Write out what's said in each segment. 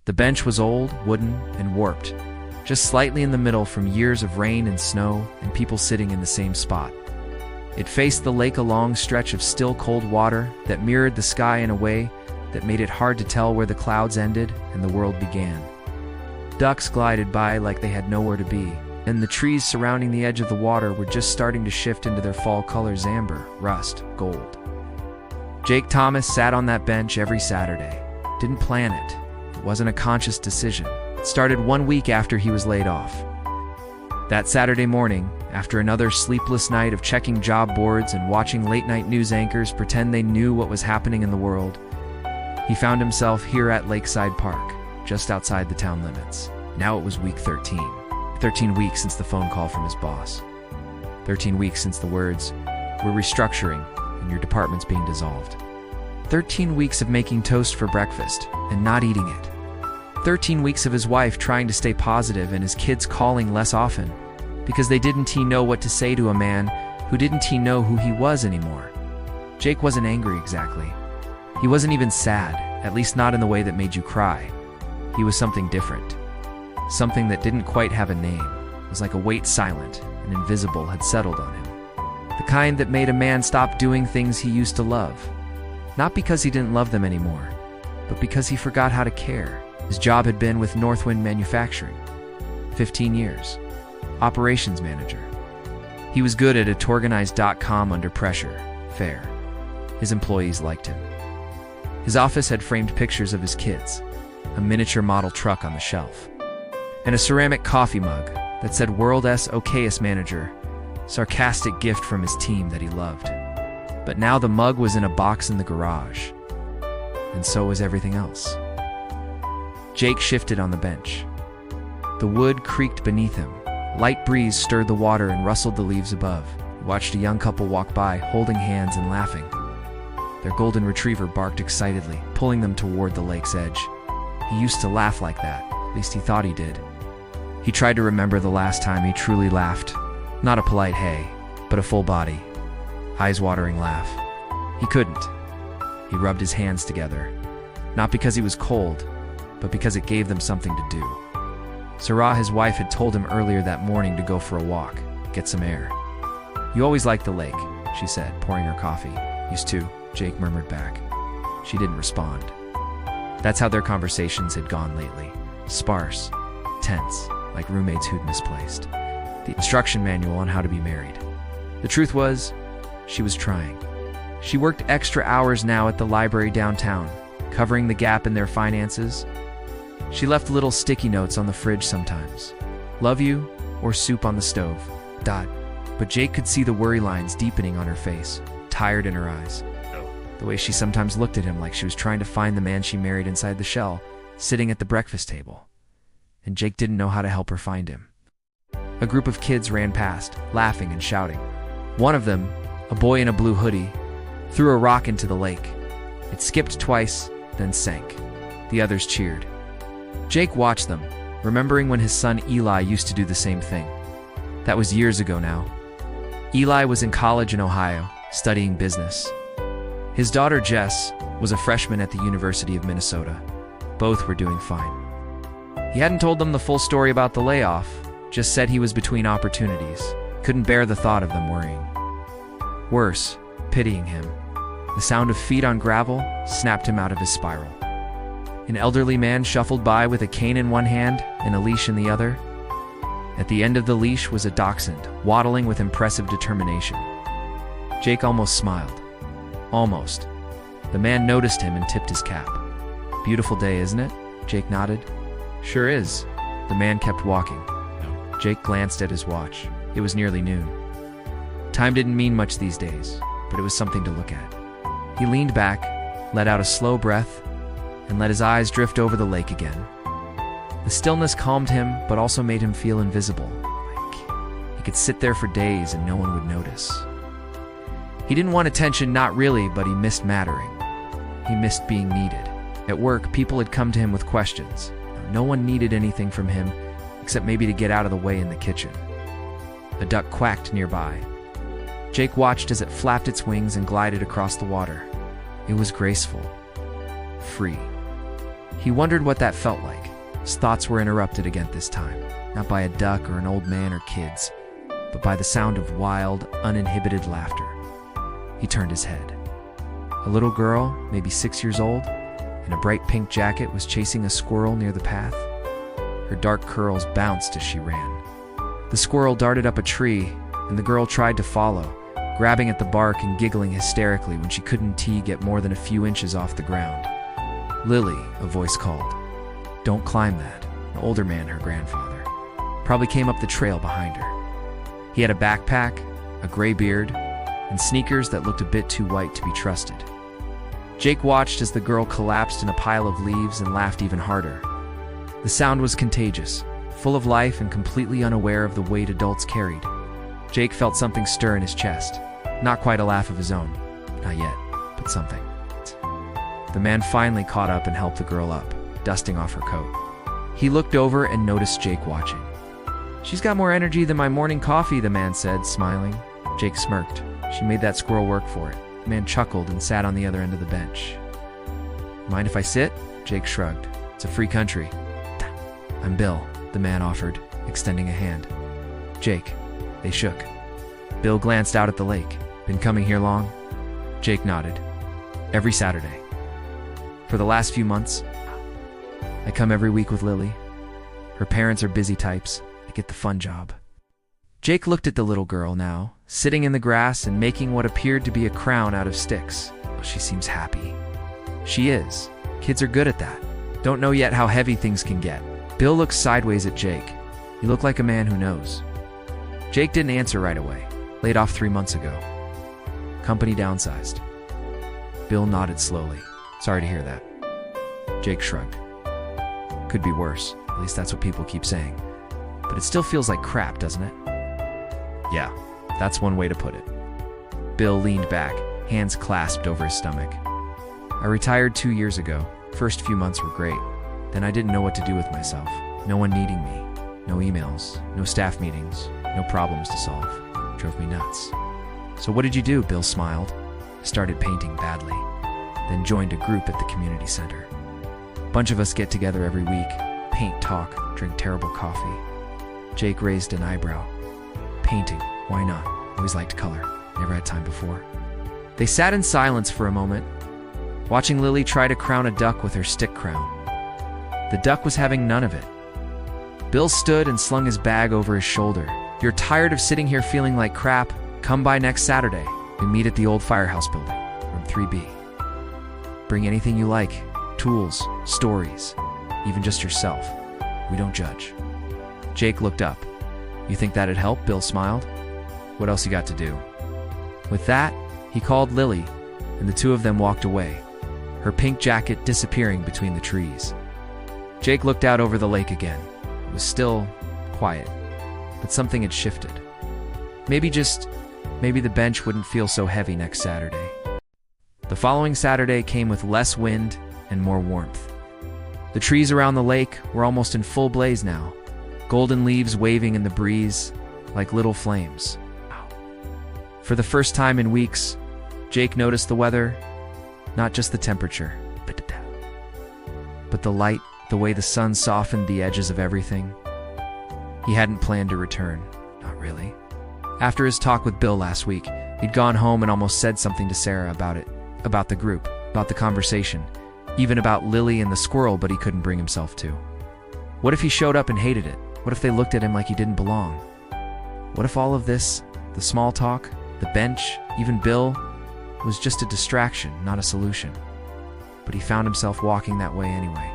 The bench was old, wooden, and warped, just slightly in the middle from years of rain and snow and people sitting in the same spot. It faced the lake, a long stretch of still cold water that mirrored the sky in a way that made it hard to tell where the clouds ended and the world began. Ducks glided by like they had nowhere to be, and the trees surrounding the edge of the water were just starting to shift into their fall colors: amber, rust, gold. Jake Thomas sat on that bench every Saturday. Didn't plan it. It wasn't a conscious decision. It started 1 week after he was laid off. That Saturday morning, after another sleepless night of checking job boards and watching late-night news anchors pretend they knew what was happening in the world, he found himself here at Lakeside Park, just outside the town limits. Now it was week 13. 13 weeks since the phone call from his boss. 13 weeks since the words, "We're restructuring and your department's being dissolved." 13 weeks of making toast for breakfast and not eating it. 13 weeks of his wife trying to stay positive and his kids calling less often because they didn't know what to say to a man who didn't know who he was anymore. Jake wasn't angry exactly. He wasn't even sad, at least not in the way that made you cry. He was something different. Something that didn't quite have a name. It was like a weight silent and invisible had settled on him. The kind that made a man stop doing things he used to love. Not because he didn't love them anymore, but because he forgot how to care. His job had been with Northwind Manufacturing. 15 years. Operations manager. He was good at it, organized.com under pressure. Fair. His employees liked him. His office had framed pictures of his kids, a miniature model truck on the shelf, and a ceramic coffee mug that said World's Okayest Manager, sarcastic gift from his team that he loved. But now the mug was in a box in the garage, and so was everything else. Jake shifted on the bench. The wood creaked beneath him. Light breeze stirred the water and rustled the leaves above. He watched a young couple walk by, holding hands and laughing. Their golden retriever barked excitedly, pulling them toward the lake's edge. He used to laugh like that, at least he thought he did. He tried to remember the last time he truly laughed. Not a polite hey, but a full body, eyes-watering laugh. He couldn't. He rubbed his hands together, not because he was cold, but because it gave them something to do. Sarah, his wife, had told him earlier that morning to go for a walk, get some air. "You always liked the lake," she said, pouring her coffee. "Used to," Jake murmured back. She didn't respond. That's how their conversations had gone lately. Sparse, tense, like roommates who'd misplaced the instruction manual on how to be married. The truth was, she was trying. She worked extra hours now at the library downtown, covering the gap in their finances. She left little sticky notes on the fridge sometimes. "Love you," or "soup on the stove." ... But Jake could see the worry lines deepening on her face, tired in her eyes. The way she sometimes looked at him like she was trying to find the man she married inside the shell, sitting at the breakfast table. And Jake didn't know how to help her find him. A group of kids ran past, laughing and shouting. One of them, a boy in a blue hoodie, threw a rock into the lake. It skipped twice, then sank. The others cheered. Jake watched them, remembering when his son Eli used to do the same thing. That was years ago now. Eli was in college in Ohio, studying business. His daughter Jess was a freshman at the University of Minnesota. Both were doing fine. He hadn't told them the full story about the layoff, just said he was between opportunities, couldn't bear the thought of them worrying. Worse, pitying him. The sound of feet on gravel snapped him out of his spiral. An elderly man shuffled by with a cane in one hand and a leash in the other. At the end of the leash was a dachshund, waddling with impressive determination. Jake almost smiled. Almost. The man noticed him and tipped his cap. "Beautiful day, isn't it?" Jake nodded. "Sure is." The man kept walking. Jake glanced at his watch. It was nearly noon. Time didn't mean much these days, but it was something to look at. He leaned back, let out a slow breath, and let his eyes drift over the lake again. The stillness calmed him, but also made him feel invisible. Like he could sit there for days and no one would notice. He didn't want attention, not really, but he missed mattering. He missed being needed. At work, people had come to him with questions. No one needed anything from him, except maybe to get out of the way in the kitchen. A duck quacked nearby. Jake watched as it flapped its wings and glided across the water. It was graceful. Free. He wondered what that felt like. His thoughts were interrupted again this time, not by a duck or an old man or kids, but by the sound of wild, uninhibited laughter. He turned his head. A little girl, maybe 6 years old, in a bright pink jacket was chasing a squirrel near the path. Her dark curls bounced as she ran. The squirrel darted up a tree, and the girl tried to follow, grabbing at the bark and giggling hysterically when she couldn't get more than a few inches off the ground. "Lily," a voice called. "Don't climb that." An older man, her grandfather, probably came up the trail behind her. He had a backpack, a gray beard, and sneakers that looked a bit too white to be trusted. Jake watched as the girl collapsed in a pile of leaves and laughed even harder. The sound was contagious, full of life and completely unaware of the weight adults carried. Jake felt something stir in his chest. Not quite a laugh of his own. Not yet, but something. The man finally caught up and helped the girl up, dusting off her coat. He looked over and noticed Jake watching. "She's got more energy than my morning coffee," the man said, smiling. Jake smirked. She made that squirrel work for it. The man chuckled and sat on the other end of the bench. "Mind if I sit?" Jake shrugged. "It's a free country." "I'm Bill," the man offered, extending a hand. "Jake." They shook. Bill glanced out at the lake. "Been coming here long?" Jake nodded. "Every Saturday. For the last few months. I come every week with Lily. Her parents are busy types. I get the fun job." Jake looked at the little girl now, sitting in the grass and making what appeared to be a crown out of sticks. She seems happy. She is. Kids are good at that. Don't know yet how heavy things can get. Bill looked sideways at Jake. He looked like a man who knows. Jake didn't answer right away. Laid off 3 months ago. Company downsized. Bill nodded slowly. "Sorry to hear that." Jake shrugged. "Could be worse. At least that's what people keep saying. But it still feels like crap, doesn't it?" "Yeah, that's one way to put it." Bill leaned back, hands clasped over his stomach. "I retired 2 years ago. First few months were great. Then I didn't know what to do with myself. No one needing me. No emails, no staff meetings, no problems to solve. Drove me nuts." "So what did you do?" Bill smiled. "Started painting badly. Then joined a group at the community center. Bunch of us get together every week, paint, talk, drink terrible coffee." Jake raised an eyebrow. "Painting, why not? Always liked color. Never had time before." They sat in silence for a moment, watching Lily try to crown a duck with her stick crown. The duck was having none of it. Bill stood and slung his bag over his shoulder. "You're tired of sitting here feeling like crap? Come by next Saturday. We meet at the old firehouse building, room 3B. Bring anything you like, tools, stories, even just yourself. We don't judge." Jake looked up. "You think that'd help?" Bill smiled. "What else you got to do?" With that, he called Lily, and the two of them walked away, her pink jacket disappearing between the trees. Jake looked out over the lake again. It was still quiet, but something had shifted. Maybe the bench wouldn't feel so heavy next Saturday. The following Saturday came with less wind and more warmth. The trees around the lake were almost in full blaze now, golden leaves waving in the breeze like little flames. For the first time in weeks, Jake noticed the weather, not just the temperature, but the light, the way the sun softened the edges of everything. He hadn't planned to return, not really. After his talk with Bill last week, he'd gone home and almost said something to Sarah about it, about the group, about the conversation, even about Lily and the squirrel, but he couldn't bring himself to. What if he showed up and hated it? What if they looked at him like he didn't belong? What if all of this, the small talk, the bench, even Bill, was just a distraction, not a solution? But he found himself walking that way anyway.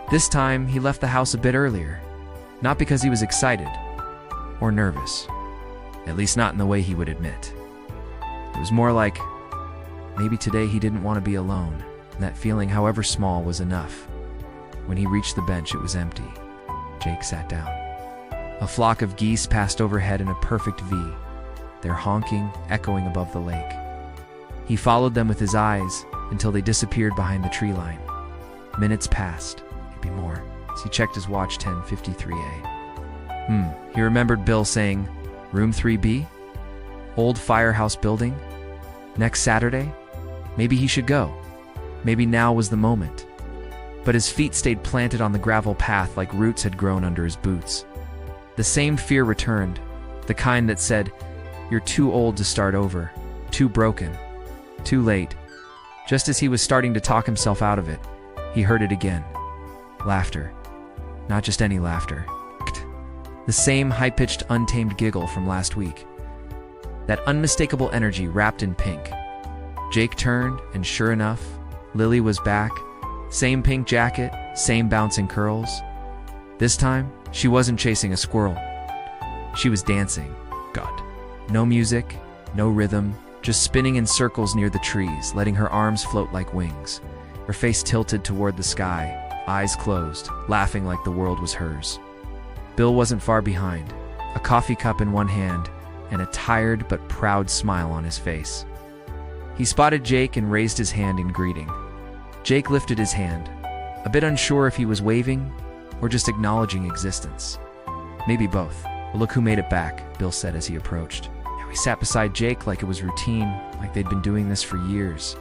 This time, he left the house a bit earlier, not because he was excited or nervous, at least not in the way he would admit. It was more like maybe today he didn't want to be alone, and that feeling, however small, was enough. When he reached the bench, it was empty. Jake sat down. A flock of geese passed overhead in a perfect V, their honking echoing above the lake. He followed them with his eyes until they disappeared behind the tree line. Minutes passed, maybe more, as he checked his watch. 10:53 a. He remembered Bill saying, room 3B? Old firehouse building? Next Saturday? Maybe he should go. Maybe now was the moment. but his feet stayed planted on the gravel path like roots had grown under his boots. The same fear returned, the kind that said, "You're too old to start over, too broken, too late." Just as he was starting to talk himself out of it, he heard it again. Laughter. Not just any laughter. The same high-pitched, untamed giggle from last week. That unmistakable energy wrapped in pink. Jake turned, and sure enough, Lily was back. Same pink jacket, same bouncing curls. This time, she wasn't chasing a squirrel. She was dancing. God. No music, no rhythm, just spinning in circles near the trees, letting her arms float like wings. Her face tilted toward the sky, eyes closed, laughing like the world was hers. Bill wasn't far behind, a coffee cup in one hand and a tired but proud smile on his face. He spotted Jake and raised his hand in greeting. Jake lifted his hand, a bit unsure if he was waving or just acknowledging existence. Maybe both. "Well, look who made it back," Bill said as he approached. He sat beside Jake like it was routine, like they'd been doing this for years.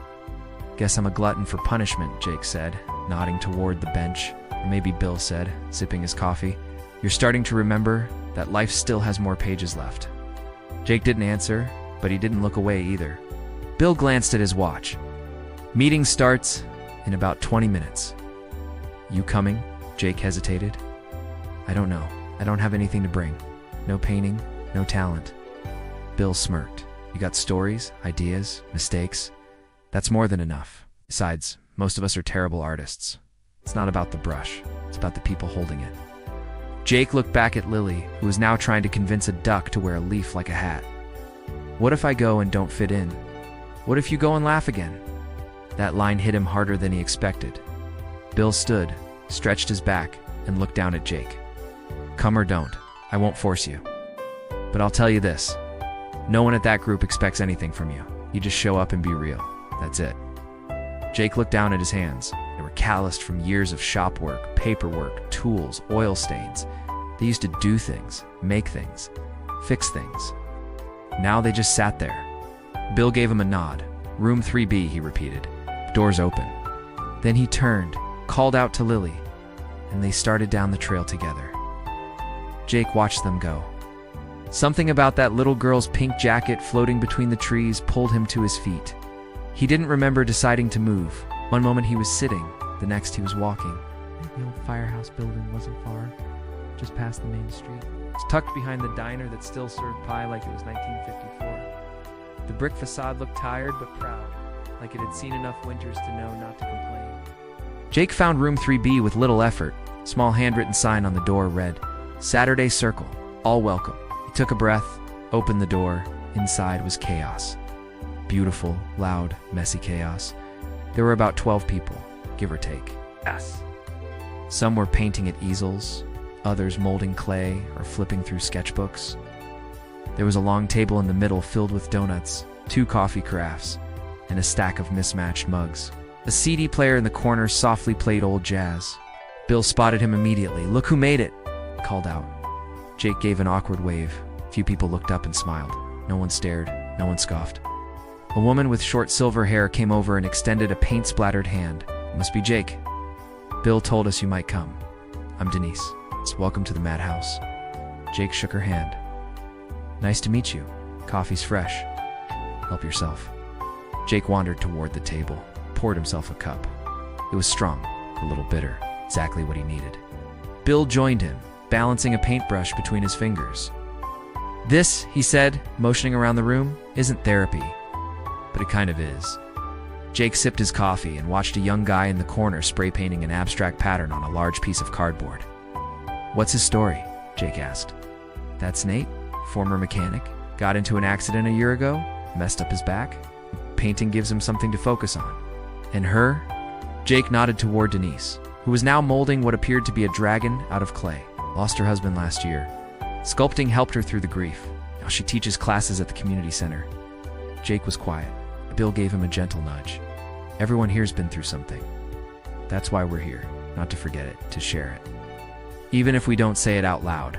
"Guess I'm a glutton for punishment," Jake said, nodding toward the bench. Or maybe Bill said, sipping his coffee. "You're starting to remember that life still has more pages left." Jake didn't answer, but he didn't look away either. Bill glanced at his watch. "Meeting starts in about 20 minutes. "You coming?" Jake hesitated. "I don't know. I don't have anything to bring. No painting, no talent." Bill smirked. "You got stories, ideas, mistakes? That's more than enough. Besides, most of us are terrible artists. It's not about the brush. It's about the people holding it." Jake looked back at Lily, who was now trying to convince a duck to wear a leaf like a hat. "What if I go and don't fit in? What if you go and laugh again?" That line hit him harder than he expected. Bill stood, stretched his back, and looked down at Jake. "Come or don't, I won't force you. But I'll tell you this. No one at that group expects anything from you. You just show up and be real. That's it." Jake looked down at his hands. They were calloused from years of shop work, paperwork, tools, oil stains. They used to do things, make things, fix things. Now they just sat there. Bill gave him a nod. "Room 3B, he repeated. "Doors open." Then he turned, called out to Lily, and they started down the trail together. Jake watched them go. Something about that little girl's pink jacket floating between the trees pulled him to his feet. He didn't remember deciding to move. One moment he was sitting, the next he was walking. The old firehouse building wasn't far, just past the main street. It's tucked behind the diner that still served pie like it was 1954. The brick facade looked tired but proud, like it had seen enough winters to know not to complain. Jake found room 3B with little effort. Small handwritten sign on the door read, "Saturday Circle, all welcome." He took a breath, opened the door. Inside was chaos. Beautiful, loud, messy chaos. There were about 12 people, give or take. Yes. Some were painting at easels, others molding clay or flipping through sketchbooks. There was a long table in the middle filled with donuts, 2 coffee carafes, and a stack of mismatched mugs. A CD player in the corner softly played old jazz. Bill spotted him immediately. "Look who made it," he called out. Jake gave an awkward wave. Few people looked up and smiled. No one stared. No one scoffed. A woman with short silver hair came over and extended a paint-splattered hand. "It must be Jake. Bill told us you might come. I'm Denise. Welcome to the Madhouse." Jake shook her hand. "Nice to meet you. Coffee's fresh. Help yourself." Jake wandered toward the table, poured himself a cup. It was strong, a little bitter, exactly what he needed. Bill joined him, balancing a paintbrush between his fingers. "This," he said, motioning around the room, "isn't therapy, but it kind of is." Jake sipped his coffee and watched a young guy in the corner spray painting an abstract pattern on a large piece of cardboard. "What's his story?" Jake asked. "That's Nate, former mechanic. Got into an accident a year ago, messed up his back. Painting gives him something to focus on." "And her?" Jake nodded toward Denise, who was now molding what appeared to be a dragon out of clay. Lost her husband last year. Sculpting helped her through the grief. Now she teaches classes at the community center. Jake was quiet. Bill gave him a gentle nudge. "Everyone here's been through something. That's why we're here, not to forget it, to share it. Even if we don't say it out loud."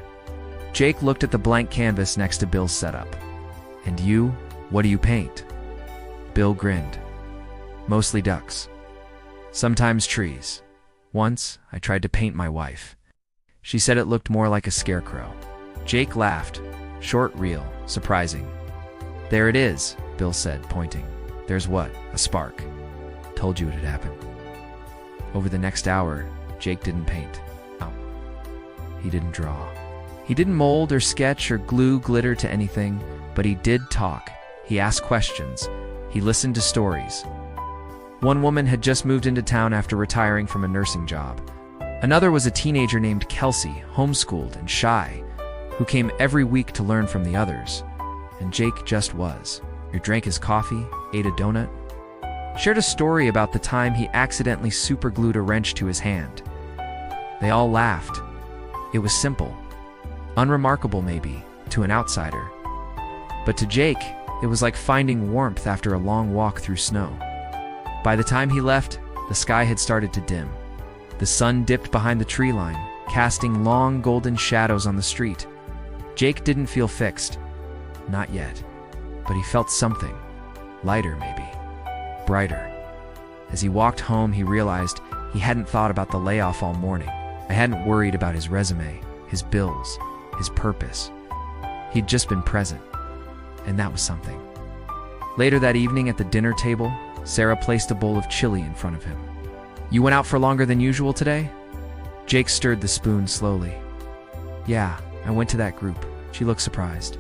Jake looked at the blank canvas next to Bill's setup. "And you, what do you paint?" Bill grinned. "Mostly ducks. Sometimes trees. Once, I tried to paint my wife. She said it looked more like a scarecrow. Jake laughed. Short, real, surprising. There it is, Bill said, pointing. There's what? A spark. Told you it'd happen. Over the next hour, Jake didn't paint. No. He didn't draw. He didn't mold or sketch or glue glitter to anything, but he did talk. He asked questions. He listened to stories. One woman had just moved into town after retiring from a nursing job. Another was a teenager named Kelsey, homeschooled and shy, who came every week to learn from the others. And Jake just was. He drank his coffee, ate a donut, shared a story about the time he accidentally superglued a wrench to his hand. They all laughed. It was simple. Unremarkable, maybe, to an outsider. But to Jake, it was like finding warmth after a long walk through snow. By the time he left, the sky had started to dim. The sun dipped behind the tree line, casting long golden shadows on the street. Jake didn't feel fixed. Not yet. But he felt something. Lighter, maybe. Brighter. As he walked home, he realized he hadn't thought about the layoff all morning. I hadn't worried about his resume, his bills, his purpose. He'd just been present. And that was something. Later that evening at the dinner table, Sarah placed a bowl of chili in front of him. You went out for longer than usual today? Jake stirred the spoon slowly. Yeah, I went to that group. She looked surprised.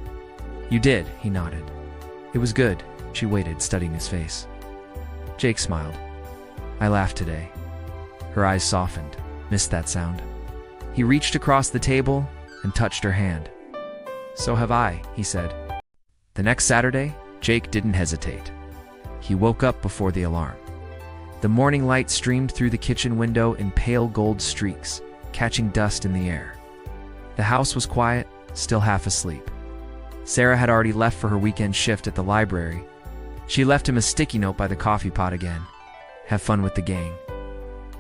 You did, he nodded. It was good. She waited, studying his face. Jake smiled. I laughed today. Her eyes softened. Missed that sound. He reached across the table and touched her hand. So have I, he said. The next Saturday, Jake didn't hesitate. He woke up before the alarm. The morning light streamed through the kitchen window in pale gold streaks, catching dust in the air. The house was quiet, still half asleep. Sarah had already left for her weekend shift at the library. She left him a sticky note by the coffee pot again. Have fun with the gang.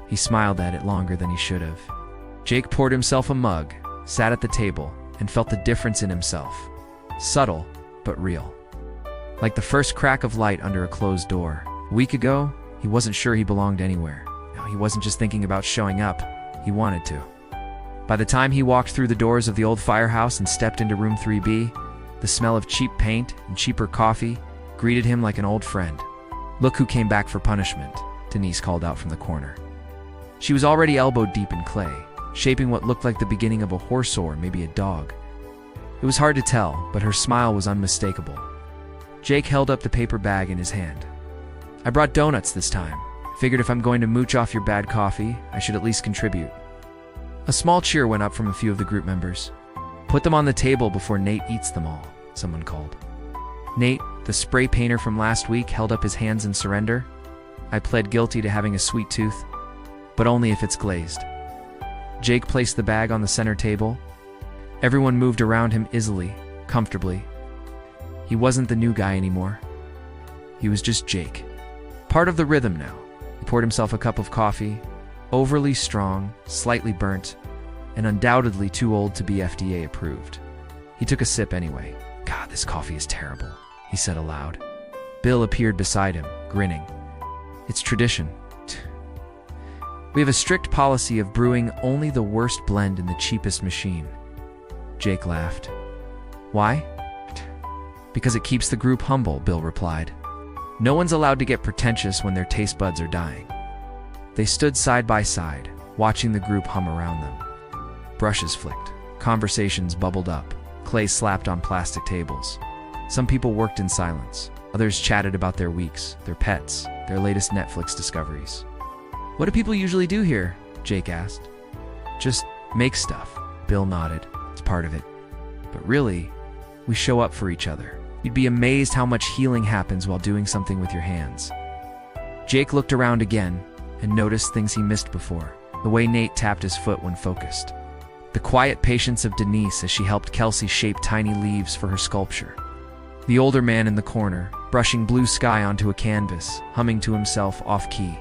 He smiled at it longer than he should have. Jake poured himself a mug, sat at the table, and felt the difference in himself. Subtle, but real. Like the first crack of light under a closed door. A week ago, he wasn't sure he belonged anywhere. No, he wasn't just thinking about showing up. He wanted to. By the time he walked through the doors of the old firehouse and stepped into room 3B, the smell of cheap paint and cheaper coffee greeted him like an old friend. Look who came back for punishment, Denise called out from the corner. She was already elbow deep in clay, shaping what looked like the beginning of a horse or maybe a dog. It was hard to tell, but her smile was unmistakable. Jake held up the paper bag in his hand. I brought donuts this time. Figured if I'm going to mooch off your bad coffee, I should at least contribute. A small cheer went up from a few of the group members. Put them on the table before Nate eats them all, someone called. Nate, the spray painter from last week, held up his hands in surrender. I pled guilty to having a sweet tooth, but only if it's glazed. Jake placed the bag on the center table. Everyone moved around him easily, comfortably. He wasn't the new guy anymore. He was just Jake. Part of the rhythm now. He poured himself a cup of coffee, overly strong, slightly burnt, and undoubtedly too old to be FDA approved. He took a sip anyway. God, this coffee is terrible, he said aloud. Bill appeared beside him, grinning. It's tradition. We have a strict policy of brewing only the worst blend in the cheapest machine. Jake laughed. Why? Because it keeps the group humble, Bill replied. No one's allowed to get pretentious when their taste buds are dying. They stood side by side, watching the group hum around them. Brushes flicked, conversations bubbled up, clay slapped on plastic tables. Some people worked in silence. Others chatted about their weeks, their pets, their latest Netflix discoveries. What do people usually do here? Jake asked. Just make stuff. Bill nodded. It's part of it. But really, we show up for each other. You'd be amazed how much healing happens while doing something with your hands. Jake looked around again and noticed things he missed before. The way Nate tapped his foot when focused. The quiet patience of Denise as she helped Kelsey shape tiny leaves for her sculpture. The older man in the corner, brushing blue sky onto a canvas, humming to himself off-key.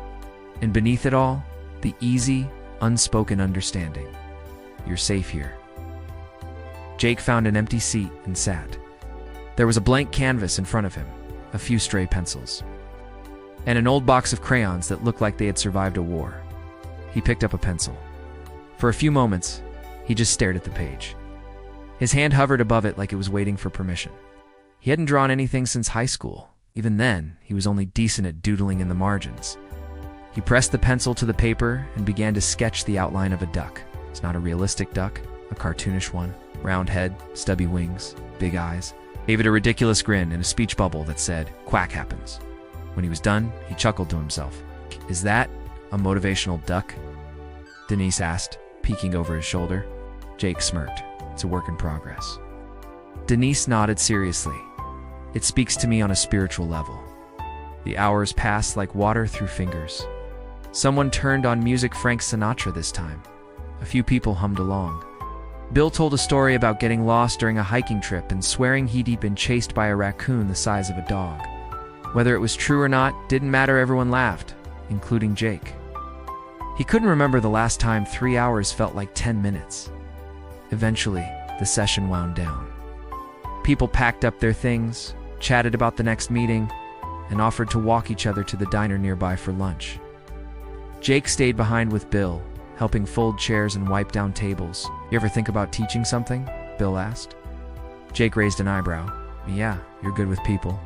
And beneath it all, the easy, unspoken understanding. You're safe here. Jake found an empty seat and sat. There was a blank canvas in front of him, a few stray pencils, and an old box of crayons that looked like they had survived a war. He picked up a pencil. For a few moments, he just stared at the page. His hand hovered above it like it was waiting for permission. He hadn't drawn anything since high school. Even then, he was only decent at doodling in the margins. He pressed the pencil to the paper and began to sketch the outline of a duck. It's not a realistic duck, a cartoonish one. Round head, stubby wings, big eyes. Gave it a ridiculous grin and a speech bubble that said, "Quack happens." When he was done, he chuckled to himself. "Is that a motivational duck?" Denise asked, peeking over his shoulder. Jake smirked. "It's a work in progress." Denise nodded seriously. "It speaks to me on a spiritual level." The hours passed like water through fingers. Someone turned on music Frank Sinatra this time. A few people hummed along. Bill told a story about getting lost during a hiking trip and swearing he'd been chased by a raccoon the size of a dog. Whether it was true or not didn't matter, everyone laughed, including Jake. He couldn't remember the last time 3 hours felt like 10 minutes. Eventually, the session wound down. People packed up their things, chatted about the next meeting, and offered to walk each other to the diner nearby for lunch. Jake stayed behind with Bill, helping fold chairs and wipe down tables. "You ever think about teaching something?" Bill asked. Jake raised an eyebrow. "Yeah, you're good with people.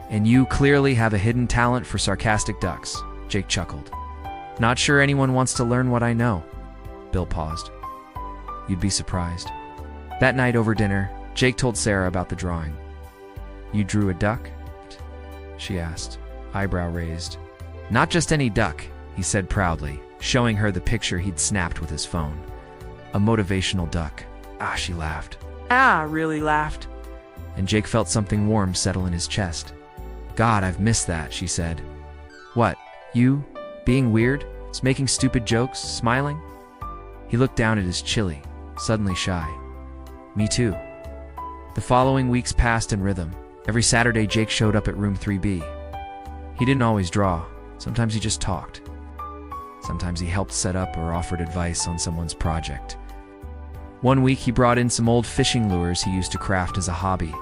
And you clearly have a hidden talent for sarcastic ducks." Jake chuckled. "Not sure anyone wants to learn what I know." Bill paused. "You'd be surprised." That night over dinner, Jake told Sarah about the drawing. "You drew a duck?" she asked, eyebrow raised. "Not just any duck," he said proudly, showing her the picture he'd snapped with his phone. "A motivational duck." "Ah," she laughed. Really laughed. And Jake felt something warm settle in his chest. "God, I've missed that," she said. "What, you? Being weird? Making stupid jokes? Smiling?" He looked down at his chili, suddenly shy. "Me too." The following weeks passed in rhythm. Every Saturday, Jake showed up at room 3B. He didn't always draw. Sometimes he just talked. Sometimes he helped set up or offered advice on someone's project. One week, he brought in some old fishing lures he used to craft as a hobby.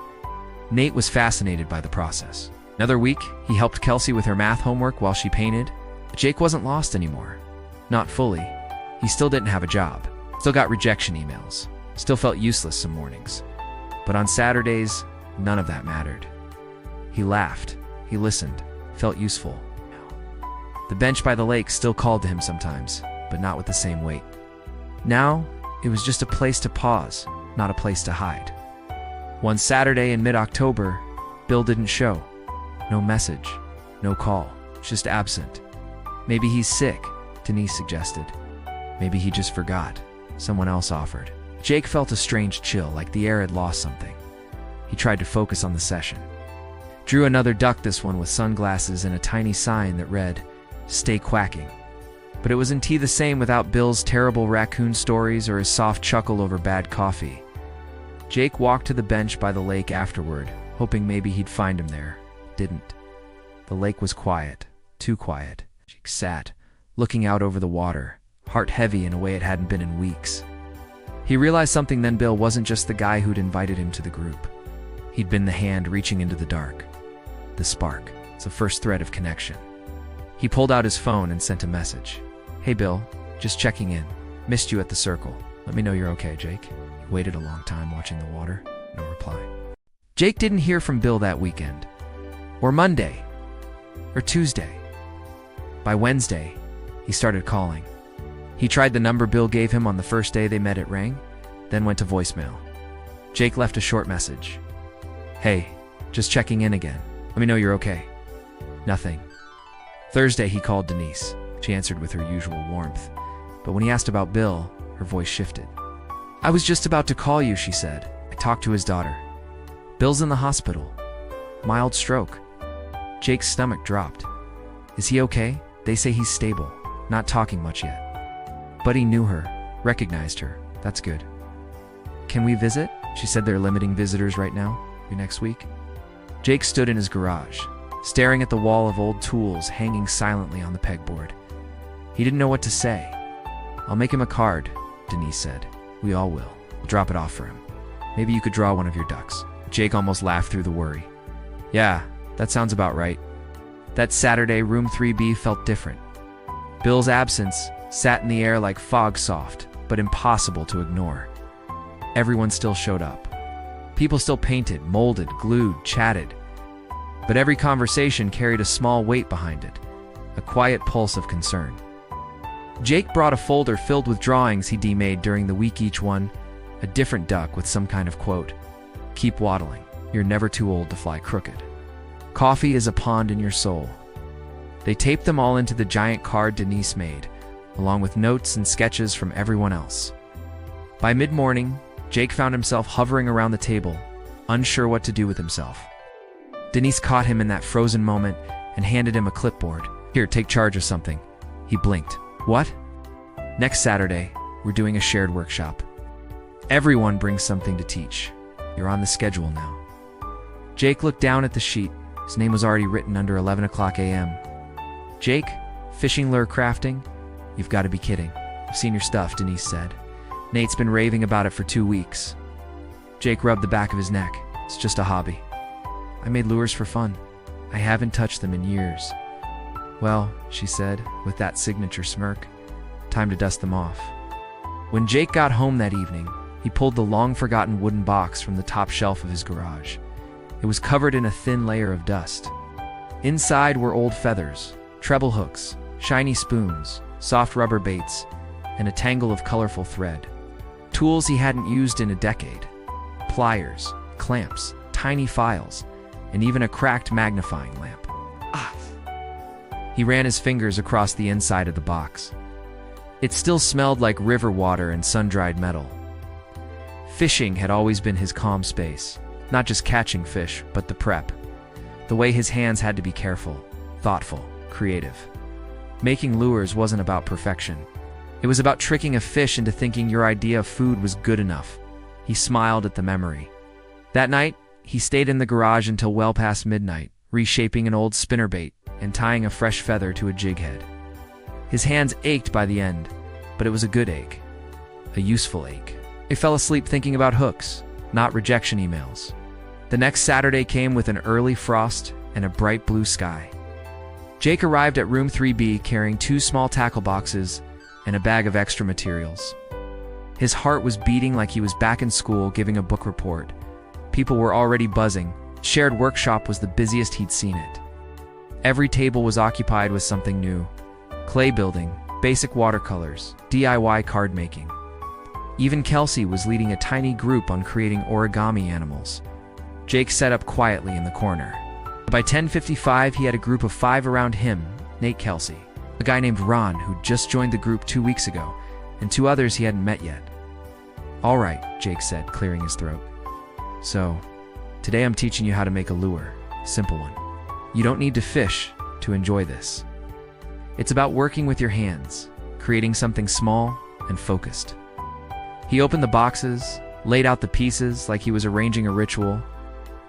Nate was fascinated by the process. Another week, he helped Kelsey with her math homework while she painted. Jake wasn't lost anymore. Not fully. He still didn't have a job. Still got rejection emails. Still felt useless some mornings. But on Saturdays, none of that mattered. He laughed. He listened. Felt useful. The bench by the lake still called to him sometimes, but not with the same weight. Now, it was just a place to pause, not a place to hide. One Saturday in mid-October, Bill didn't show. No message, no call, just absent. "Maybe he's sick," Denise suggested. "Maybe he just forgot," someone else offered. Jake felt a strange chill, like the air had lost something. He tried to focus on the session. Drew another duck, this one with sunglasses and a tiny sign that read, "Stay quacking." But it wasn't the same without Bill's terrible raccoon stories or his soft chuckle over bad coffee. Jake walked to the bench by the lake afterward, hoping maybe he'd find him there. Didn't. The lake was quiet, too quiet. Jake sat, looking out over the water, heart heavy in a way it hadn't been in weeks. He realized something then: Bill wasn't just the guy who'd invited him to the group. He'd been the hand reaching into the dark. The spark, the first thread of connection. He pulled out his phone and sent a message. "Hey Bill, just checking in. Missed you at the circle. Let me know you're okay, Jake." He waited a long time watching the water. No reply. Jake didn't hear from Bill that weekend. Or Monday. Or Tuesday. By Wednesday, he started calling. He tried the number Bill gave him on the first day they met. It rang, then went to voicemail. Jake left a short message. "Hey, just checking in again. Let me know you're okay." Nothing. Thursday, he called Denise. She answered with her usual warmth. But when he asked about Bill, her voice shifted. "I was just about to call you," she said. "I talked to his daughter. Bill's in the hospital. Mild stroke." Jake's stomach dropped. "Is he okay? They say he's stable. Not talking much yet." But he knew her, recognized her. "That's good." "Can we visit?" She said. "They're limiting visitors right now. Maybe next week." Jake stood in his garage, staring at the wall of old tools hanging silently on the pegboard. He didn't know what to say. "I'll make him a card," Denise said. "We all will. We'll drop it off for him. Maybe you could draw one of your ducks." Jake almost laughed through the worry. "Yeah, that sounds about right." That Saturday, room 3B felt different. Bill's absence, sat in the air like fog soft, but impossible to ignore. Everyone still showed up. People still painted, molded, glued, chatted. But every conversation carried a small weight behind it, a quiet pulse of concern. Jake brought a folder filled with drawings he'd made during the week, each one a different duck with some kind of quote. Keep waddling. You're never too old to fly crooked. Coffee is a pond in your soul. They taped them all into the giant card Denise made, along with notes and sketches from everyone else. By mid-morning, Jake found himself hovering around the table, unsure what to do with himself. Denise caught him in that frozen moment and handed him a clipboard. Here, take charge of something. He blinked. What? Next Saturday, we're doing a shared workshop. Everyone brings something to teach. You're on the schedule now. Jake looked down at the sheet. His name was already written under 11 o'clock a.m. Jake, fishing lure crafting? You've got to be kidding. I've seen your stuff, Denise said. Nate's been raving about it for 2 weeks. Jake rubbed the back of his neck. It's just a hobby. I made lures for fun. I haven't touched them in years. Well, she said, with that signature smirk, time to dust them off. When Jake got home that evening, he pulled the long-forgotten wooden box from the top shelf of his garage. It was covered in a thin layer of dust. Inside were old feathers, treble hooks, shiny spoons, soft rubber baits, and a tangle of colorful thread. Tools he hadn't used in a decade. Pliers, clamps, tiny files, and even a cracked magnifying lamp. He ran his fingers across the inside of the box. It still smelled like river water and sun-dried metal. Fishing had always been his calm space, not just catching fish, but the prep. The way his hands had to be careful, thoughtful, creative. Making lures wasn't about perfection. It was about tricking a fish into thinking your idea of food was good enough. He smiled at the memory. That night, he stayed in the garage until well past midnight, reshaping an old spinnerbait and tying a fresh feather to a jig head. His hands ached by the end, but it was a good ache, a useful ache. He fell asleep thinking about hooks, not rejection emails. The next Saturday came with an early frost and a bright blue sky. Jake arrived at room 3B carrying 2 small tackle boxes and a bag of extra materials. His heart was beating like he was back in school giving a book report. People were already buzzing. Shared workshop was the busiest he'd seen it. Every table was occupied with something new. Clay building, basic watercolors, DIY card making. Even Kelsey was leading a tiny group on creating origami animals. Jake sat up quietly in the corner. By 10:55, he had a group of 5 around him, Nate Kelsey, a guy named Ron who just joined the group 2 weeks ago, and 2 others he hadn't met yet. All right, Jake said, clearing his throat. So, today I'm teaching you how to make a lure. Simple one. You don't need to fish to enjoy this. It's about working with your hands, creating something small and focused. He opened the boxes, laid out the pieces like he was arranging a ritual.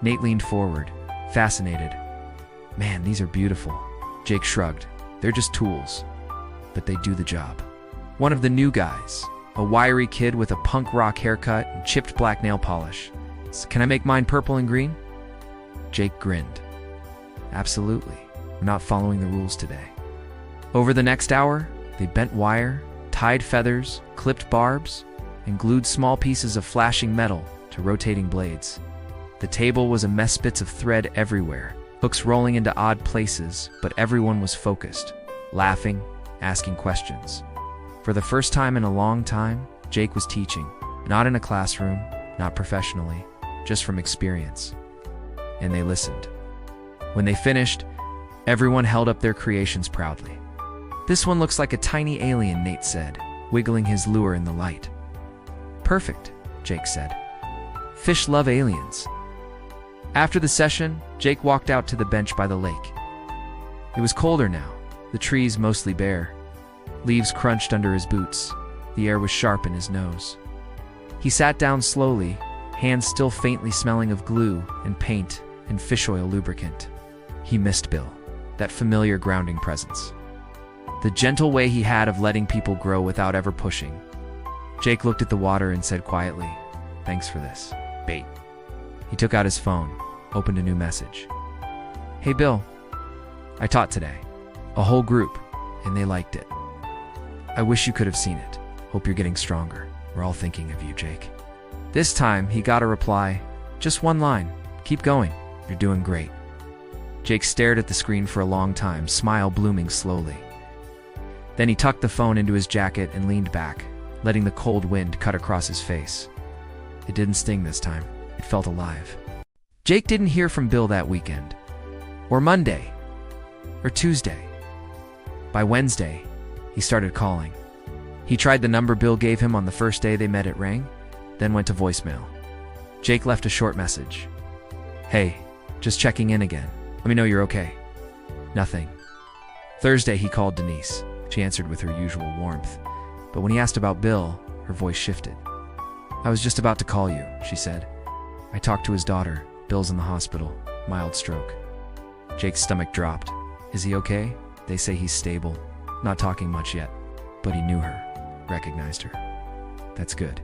Nate leaned forward, fascinated. Man, these are beautiful. Jake shrugged. They're just tools, but they do the job. One of the new guys, a wiry kid with a punk rock haircut and chipped black nail polish. Can I make mine purple and green? Jake grinned. Absolutely. We're not following the rules today. Over the next hour, they bent wire, tied feathers, clipped barbs, and glued small pieces of flashing metal to rotating blades. The table was a mess, bits of thread everywhere, hooks rolling into odd places, but everyone was focused, laughing, asking questions. For the first time in a long time, Jake was teaching, not in a classroom, not professionally, just from experience. And they listened. When they finished, everyone held up their creations proudly. This one looks like a tiny alien, Nate said, wiggling his lure in the light. Perfect, Jake said. Fish love aliens. After the session, Jake walked out to the bench by the lake. It was colder now, the trees mostly bare. Leaves crunched under his boots. The air was sharp in his nose. He sat down slowly, hands still faintly smelling of glue and paint and fish oil lubricant. He missed Bill, that familiar grounding presence. The gentle way he had of letting people grow without ever pushing. Jake looked at the water and said quietly, "Thanks for this bait." He took out his phone, opened a new message. "Hey Bill, I taught today. A whole group, and they liked it." I wish you could have seen it. Hope you're getting stronger. We're all thinking of you, Jake. This time, he got a reply. Just one line. Keep going. You're doing great. Jake stared at the screen for a long time, smile blooming slowly. Then he tucked the phone into his jacket and leaned back, letting the cold wind cut across his face. It didn't sting this time. It felt alive. Jake didn't hear from Bill that weekend. Or Monday. Or Tuesday. By Wednesday, he started calling. He tried the number Bill gave him on the first day they met. It rang, then went to voicemail. Jake left a short message. Hey, just checking in again. Let me know you're okay. Nothing. Thursday, he called Denise. She answered with her usual warmth. But when he asked about Bill, her voice shifted. I was just about to call you, she said. I talked to his daughter. Bill's in the hospital. Mild stroke. Jake's stomach dropped. Is he okay? They say he's stable. Not talking much yet. But he knew her. Recognized her. That's good.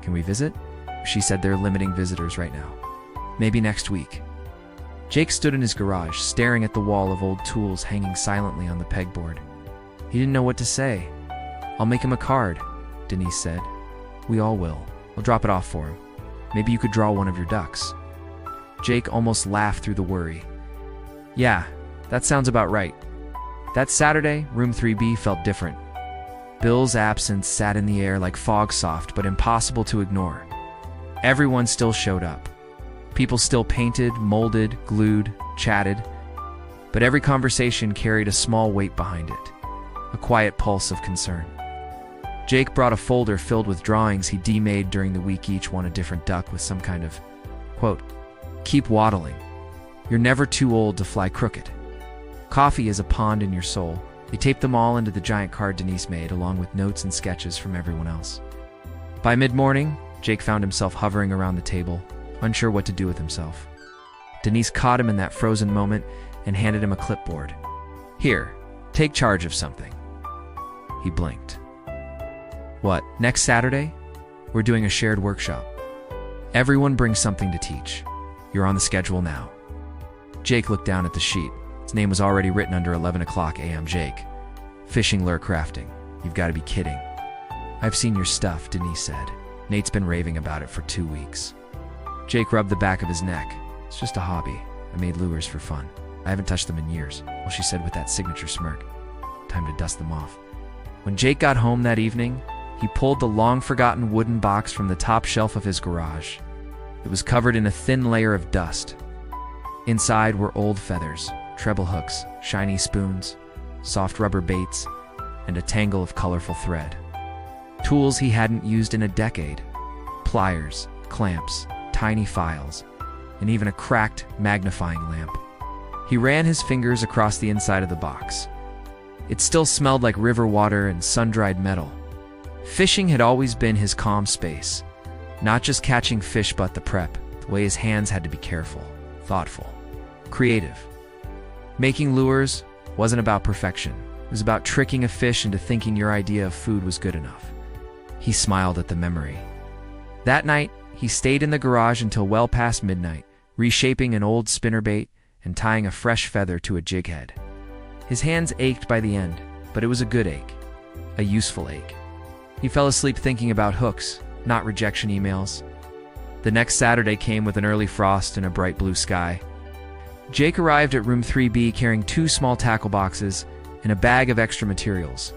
Can we visit? She said they're limiting visitors right now. Maybe next week. Jake stood in his garage, staring at the wall of old tools hanging silently on the pegboard. He didn't know what to say. I'll make him a card, Denise said. We all will. I'll drop it off for him. Maybe you could draw one of your ducks. Jake almost laughed through the worry. Yeah, that sounds about right. That Saturday, room 3B felt different. Bill's absence sat in the air like fog, soft but impossible to ignore. Everyone still showed up. People still painted, molded, glued, chatted. But every conversation carried a small weight behind it. A quiet pulse of concern. Jake brought a folder filled with drawings he made during the week, each one a different duck with some kind of, quote, keep waddling. You're never too old to fly crooked. Coffee is a pond in your soul. They taped them all into the giant card Denise made, along with notes and sketches from everyone else. By mid-morning, Jake found himself hovering around the table, unsure what to do with himself. Denise caught him in that frozen moment and handed him a clipboard. Here, take charge of something. He blinked. What, next Saturday? We're doing a shared workshop. Everyone brings something to teach. You're on the schedule now. Jake looked down at the sheet. His name was already written under 11 o'clock a.m. Jake. Fishing lure crafting. You've got to be kidding. I've seen your stuff, Denise said. Nate's been raving about it for 2 weeks. Jake rubbed the back of his neck. It's just a hobby. I made lures for fun. I haven't touched them in years. Well, she said with that signature smirk. Time to dust them off. When Jake got home that evening, he pulled the long-forgotten wooden box from the top shelf of his garage. It was covered in a thin layer of dust. Inside were old feathers, treble hooks, shiny spoons, soft rubber baits, and a tangle of colorful thread. Tools he hadn't used in a decade. Pliers, clamps, tiny files, and even a cracked magnifying lamp. He ran his fingers across the inside of the box. It still smelled like river water and sun-dried metal. Fishing had always been his calm space. Not just catching fish, but the prep, the way his hands had to be careful, thoughtful, creative. Making lures wasn't about perfection. It was about tricking a fish into thinking your idea of food was good enough. He smiled at the memory. That night, he stayed in the garage until well past midnight, reshaping an old spinnerbait and tying a fresh feather to a jig head. His hands ached by the end, but it was a good ache, a useful ache. He fell asleep thinking about hooks, not rejection emails. The next Saturday came with an early frost and a bright blue sky. Jake arrived at room 3B carrying 2 small tackle boxes and a bag of extra materials.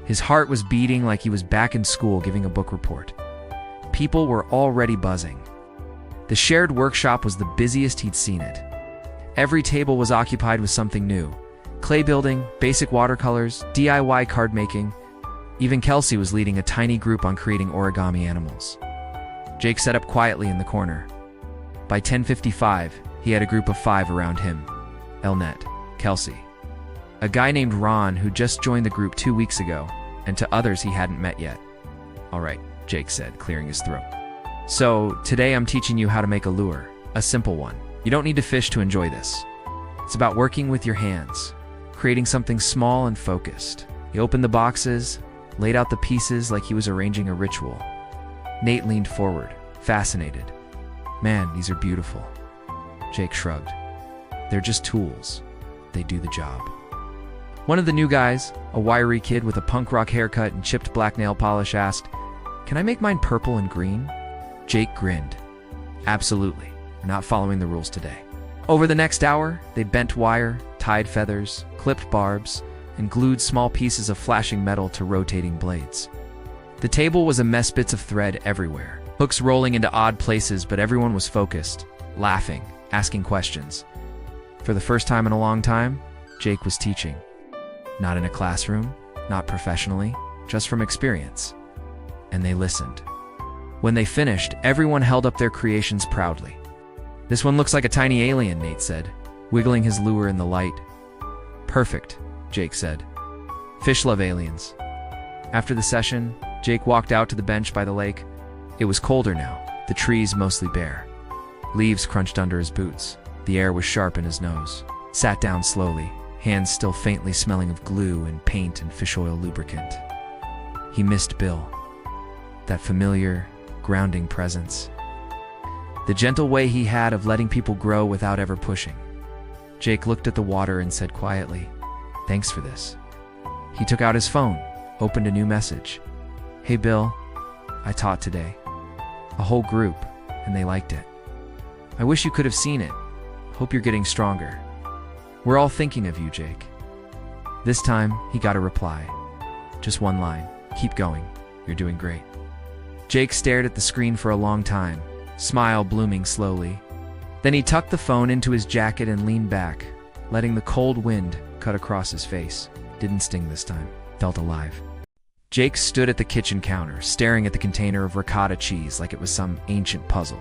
His heart was beating like he was back in school giving a book report. People were already buzzing. The shared workshop was the busiest he'd seen it. Every table was occupied with something new. Clay building, basic watercolors, DIY card making. Even Kelsey was leading a tiny group on creating origami animals. Jake sat up quietly in the corner. By 10:55, he had a group of 5 around him. Elnet, Kelsey, a guy named Ron who just joined the group 2 weeks ago, and to others he hadn't met yet. All right, Jake said, clearing his throat. So, today I'm teaching you how to make a lure, a simple one. You don't need to fish to enjoy this. It's about working with your hands, creating something small and focused. He opened the boxes, laid out the pieces like he was arranging a ritual. Nate leaned forward, fascinated. Man, these are beautiful. Jake shrugged. They're just tools. They do the job. One of the new guys, a wiry kid with a punk rock haircut and chipped black nail polish, asked, "Can I make mine purple and green?" Jake grinned. "Absolutely. We're not following the rules today." Over the next hour, they bent wire, tied feathers, clipped barbs, and glued small pieces of flashing metal to rotating blades. The table was a mess, bits of thread everywhere, hooks rolling into odd places, but everyone was focused, laughing, asking questions. For the first time in a long time, Jake was teaching. Not in a classroom, not professionally, just from experience. And they listened. When they finished, everyone held up their creations proudly. "This one looks like a tiny alien," Nate said, wiggling his lure in the light. "Perfect," Jake said. "Fish love aliens." After the session, Jake walked out to the bench by the lake. It was colder now, the trees mostly bare. Leaves crunched under his boots. The air was sharp in his nose. Sat down slowly, hands still faintly smelling of glue and paint and fish oil lubricant. He missed Bill. That familiar, grounding presence. The gentle way he had of letting people grow without ever pushing. Jake looked at the water and said quietly, "Thanks for this." He took out his phone, opened a new message. "Hey Bill, I taught today. A whole group, and they liked it. I wish you could have seen it. Hope you're getting stronger. We're all thinking of you, Jake." This time, he got a reply. Just one line. "Keep going. You're doing great." Jake stared at the screen for a long time, smile blooming slowly. Then he tucked the phone into his jacket and leaned back, letting the cold wind cut across his face. Didn't sting this time. Felt alive. Jake stood at the kitchen counter, staring at the container of ricotta cheese like it was some ancient puzzle.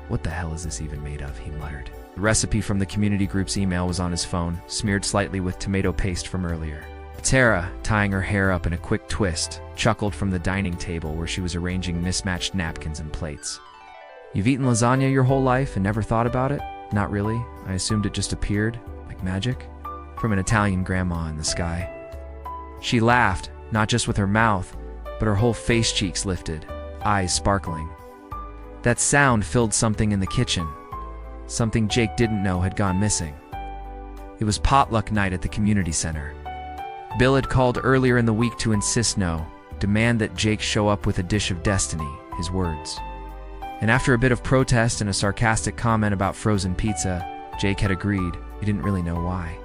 "What the hell is this even made of?" he muttered. The recipe from the community group's email was on his phone, smeared slightly with tomato paste from earlier. Tara, tying her hair up in a quick twist, chuckled from the dining table where she was arranging mismatched napkins and plates. "You've eaten lasagna your whole life and never thought about it?" "Not really. I assumed it just appeared, like magic, from an Italian grandma in the sky." She laughed, not just with her mouth, but her whole face cheeks lifted, eyes sparkling. That sound filled something in the kitchen. Something Jake didn't know had gone missing. It was potluck night at the community center. Bill had called earlier in the week to demand that Jake show up with a dish of destiny, his words. And after a bit of protest and a sarcastic comment about frozen pizza, Jake had agreed. He didn't really know why.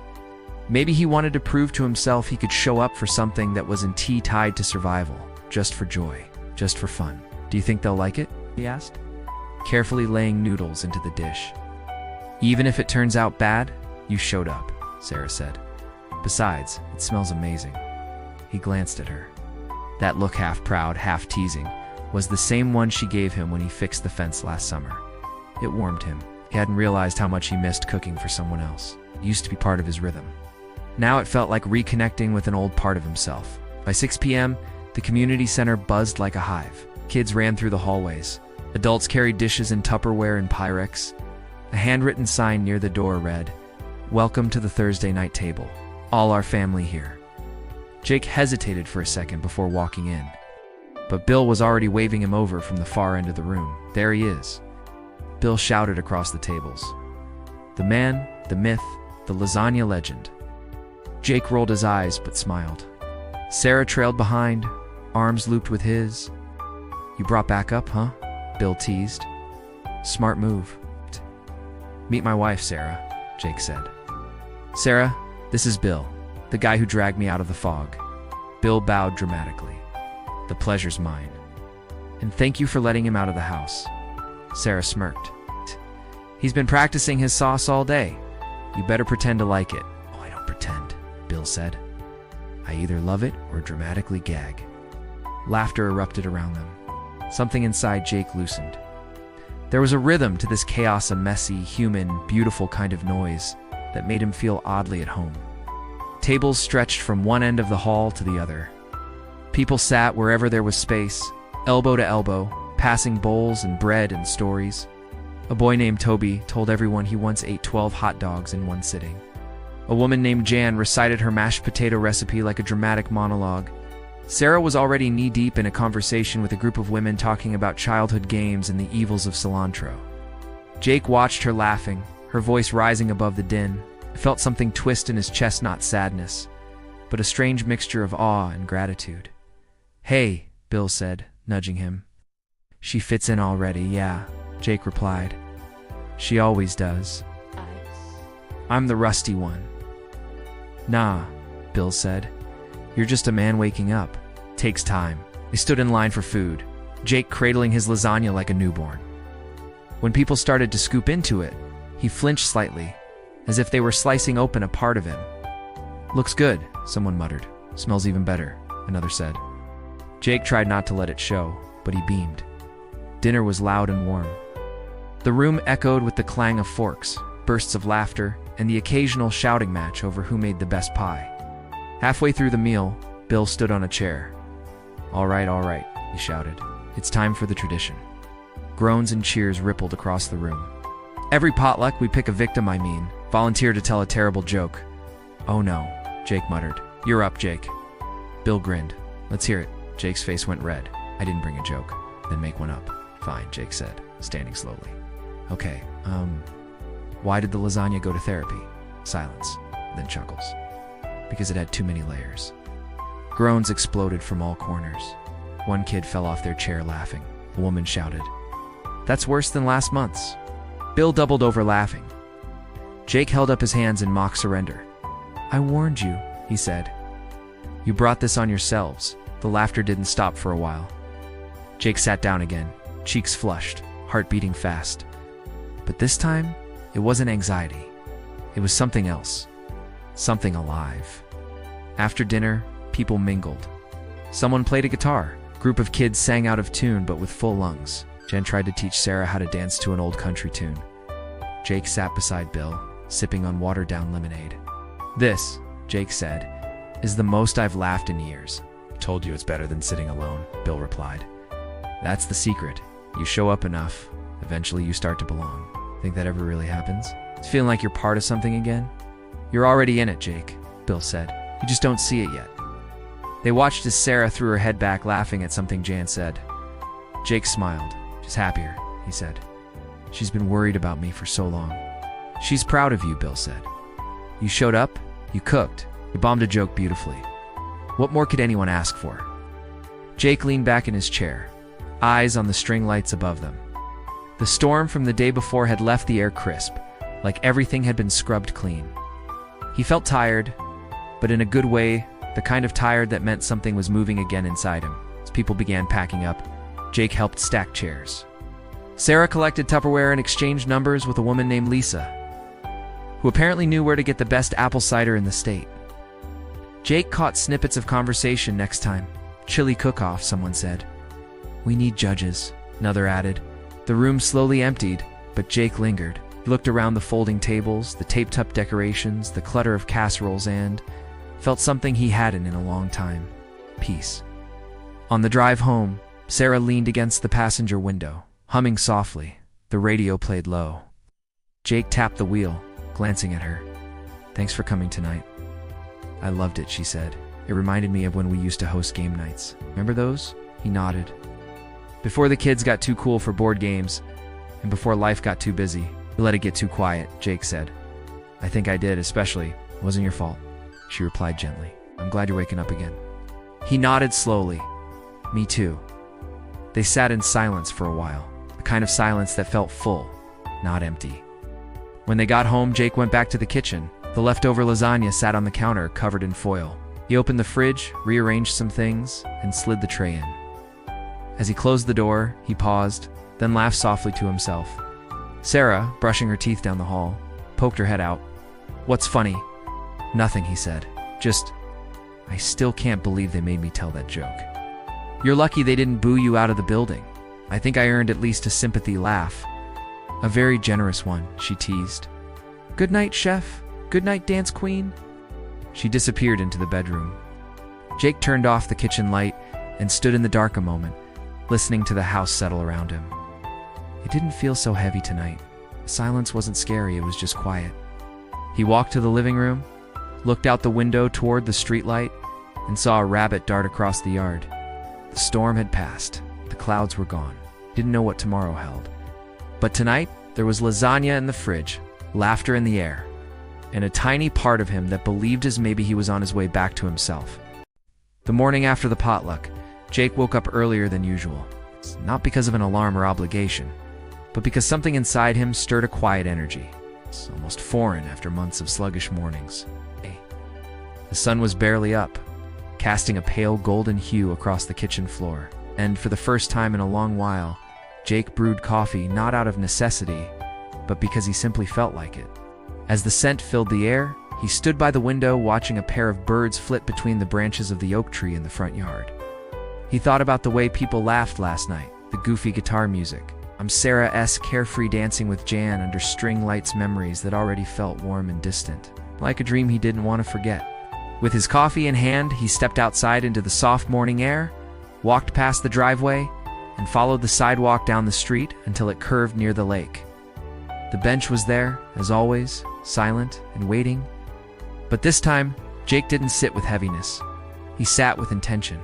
Maybe he wanted to prove to himself he could show up for something that wasn't tied to survival, just for joy, just for fun. "Do you think they'll like it?" he asked, carefully laying noodles into the dish. "Even if it turns out bad, you showed up," Sarah said. "Besides, it smells amazing." He glanced at her. That look, half proud, half teasing, was the same one she gave him when he fixed the fence last summer. It warmed him. He hadn't realized how much he missed cooking for someone else. It used to be part of his rhythm. Now it felt like reconnecting with an old part of himself. By 6 p.m., the community center buzzed like a hive. Kids ran through the hallways. Adults carried dishes in Tupperware and Pyrex. A handwritten sign near the door read, "Welcome to the Thursday night table. All our family here." Jake hesitated for a second before walking in. But Bill was already waving him over from the far end of the room. "There he is." Bill shouted across the tables. The man, the myth, the lasagna legend. Jake rolled his eyes but smiled. Sarah trailed behind, arms looped with his. "You brought back up, huh?" Bill teased. "Smart move." "Meet my wife, Sarah," Jake said. "Sarah, this is Bill, the guy who dragged me out of the fog." Bill bowed dramatically. "The pleasure's mine. And thank you for letting him out of the house." Sarah smirked. "He's been practicing his sauce all day. You better pretend to like it." "Oh, I don't pretend," Bill said. "I either love it or dramatically gag." Laughter erupted around them. Something inside Jake loosened. There was a rhythm to this chaos, a messy, human, beautiful kind of noise that made him feel oddly at home. Tables stretched from one end of the hall to the other. People sat wherever there was space, elbow to elbow, passing bowls and bread and stories. A boy named Toby told everyone he once ate 12 hot dogs in one sitting. A woman named Jan recited her mashed potato recipe like a dramatic monologue. Sarah was already knee-deep in a conversation with a group of women talking about childhood games and the evils of cilantro. Jake watched her laughing, her voice rising above the din. He felt something twist in his chest, not sadness, but a strange mixture of awe and gratitude. "Hey," Bill said, nudging him. "She fits in already, yeah," Jake replied. "She always does. I'm the rusty one." "Nah," Bill said. "You're just a man waking up. Takes time." They stood in line for food, Jake cradling his lasagna like a newborn. When people started to scoop into it, he flinched slightly, as if they were slicing open a part of him. "Looks good," someone muttered. "Smells even better," another said. Jake tried not to let it show, but he beamed. Dinner was loud and warm. The room echoed with the clang of forks, bursts of laughter, and the occasional shouting match over who made the best pie. Halfway through the meal, Bill stood on a chair. All right," he shouted. "It's time for the tradition." Groans and cheers rippled across the room. "Every potluck we pick a victim, volunteer to tell a terrible joke." "Oh no," Jake muttered. "You're up, Jake." Bill grinned. "Let's hear it." Jake's face went red. "I didn't bring a joke." "Then make one up." "Fine," Jake said, standing slowly. "Okay, why did the lasagna go to therapy?" Silence, then chuckles. "Because it had too many layers." Groans exploded from all corners. One kid fell off their chair laughing. A woman shouted, "That's worse than last month's." Bill doubled over laughing. Jake held up his hands in mock surrender. "I warned you," he said. "You brought this on yourselves." The laughter didn't stop for a while. Jake sat down again, cheeks flushed, heart beating fast. But this time, it wasn't anxiety. It was something else. Something alive. After dinner, people mingled. Someone played a guitar. A group of kids sang out of tune but with full lungs. Jen tried to teach Sarah how to dance to an old country tune. Jake sat beside Bill, sipping on watered-down lemonade. "This," Jake said, "is the most I've laughed in years." "Told you it's better than sitting alone," Bill replied. "That's the secret. You show up enough, eventually you start to belong." "Think that ever really happens? It's feeling like you're part of something again?" "You're already in it, Jake," Bill said. "You just don't see it yet." They watched as Sarah threw her head back, laughing at something Jan said. Jake smiled. "She's happier," he said. "She's been worried about me for so long." "She's proud of you," Bill said. "You showed up, you cooked, you bombed a joke beautifully. What more could anyone ask for?" Jake leaned back in his chair, eyes on the string lights above them. The storm from the day before had left the air crisp, like everything had been scrubbed clean. He felt tired, but in a good way, the kind of tired that meant something was moving again inside him. As people began packing up, Jake helped stack chairs. Sarah collected Tupperware and exchanged numbers with a woman named Lisa, who apparently knew where to get the best apple cider in the state. Jake caught snippets of conversation next time. "Chili cook-off," someone said. "We need judges," another added. The room slowly emptied, but Jake lingered. He looked around the folding tables, the taped-up decorations, the clutter of casseroles, and felt something he hadn't in a long time: peace. On the drive home, Sarah leaned against the passenger window, humming softly. The radio played low. Jake tapped the wheel, glancing at her. "Thanks for coming tonight." "I loved it," she said. "It reminded me of when we used to host game nights. Remember those?" He nodded. "Before the kids got too cool for board games, and before life got too busy, we let it get too quiet," Jake said. "I think I did, especially. It wasn't your fault," she replied gently. "I'm glad you're waking up again." He nodded slowly. "Me too." They sat in silence for a while, the kind of silence that felt full, not empty. When they got home, Jake went back to the kitchen. The leftover lasagna sat on the counter, covered in foil. He opened the fridge, rearranged some things, and slid the tray in. As he closed the door, he paused, then laughed softly to himself. Sarah, brushing her teeth down the hall, poked her head out. "What's funny?" "Nothing," he said. "Just, I still can't believe they made me tell that joke." "You're lucky they didn't boo you out of the building. I think I earned at least a sympathy laugh." "A very generous one," she teased. "Good night, chef. Good night, dance queen." She disappeared into the bedroom. Jake turned off the kitchen light and stood in the dark a moment, listening to the house settle around him. It didn't feel so heavy tonight. The silence wasn't scary, it was just quiet. He walked to the living room, looked out the window toward the streetlight, and saw a rabbit dart across the yard. The storm had passed. The clouds were gone. He didn't know what tomorrow held. But tonight, there was lasagna in the fridge, laughter in the air. and a tiny part of him that believed as maybe he was on his way back to himself. The morning after the potluck, Jake woke up earlier than usual. Not because of an alarm or obligation, but because something inside him stirred a quiet energy. It's almost foreign after months of sluggish mornings. The sun was barely up, casting a pale golden hue across the kitchen floor. And for the first time in a long while, Jake brewed coffee not out of necessity, but because he simply felt like it. As the scent filled the air, he stood by the window watching a pair of birds flit between the branches of the oak tree in the front yard. He thought about the way people laughed last night, the goofy guitar music. Sarah's carefree dancing with Jan under string lights, memories that already felt warm and distant, like a dream he didn't want to forget. With his coffee in hand, he stepped outside into the soft morning air, walked past the driveway, and followed the sidewalk down the street until it curved near the lake. The bench was there, as always, silent and waiting. But this time, Jake didn't sit with heaviness. He sat with intention.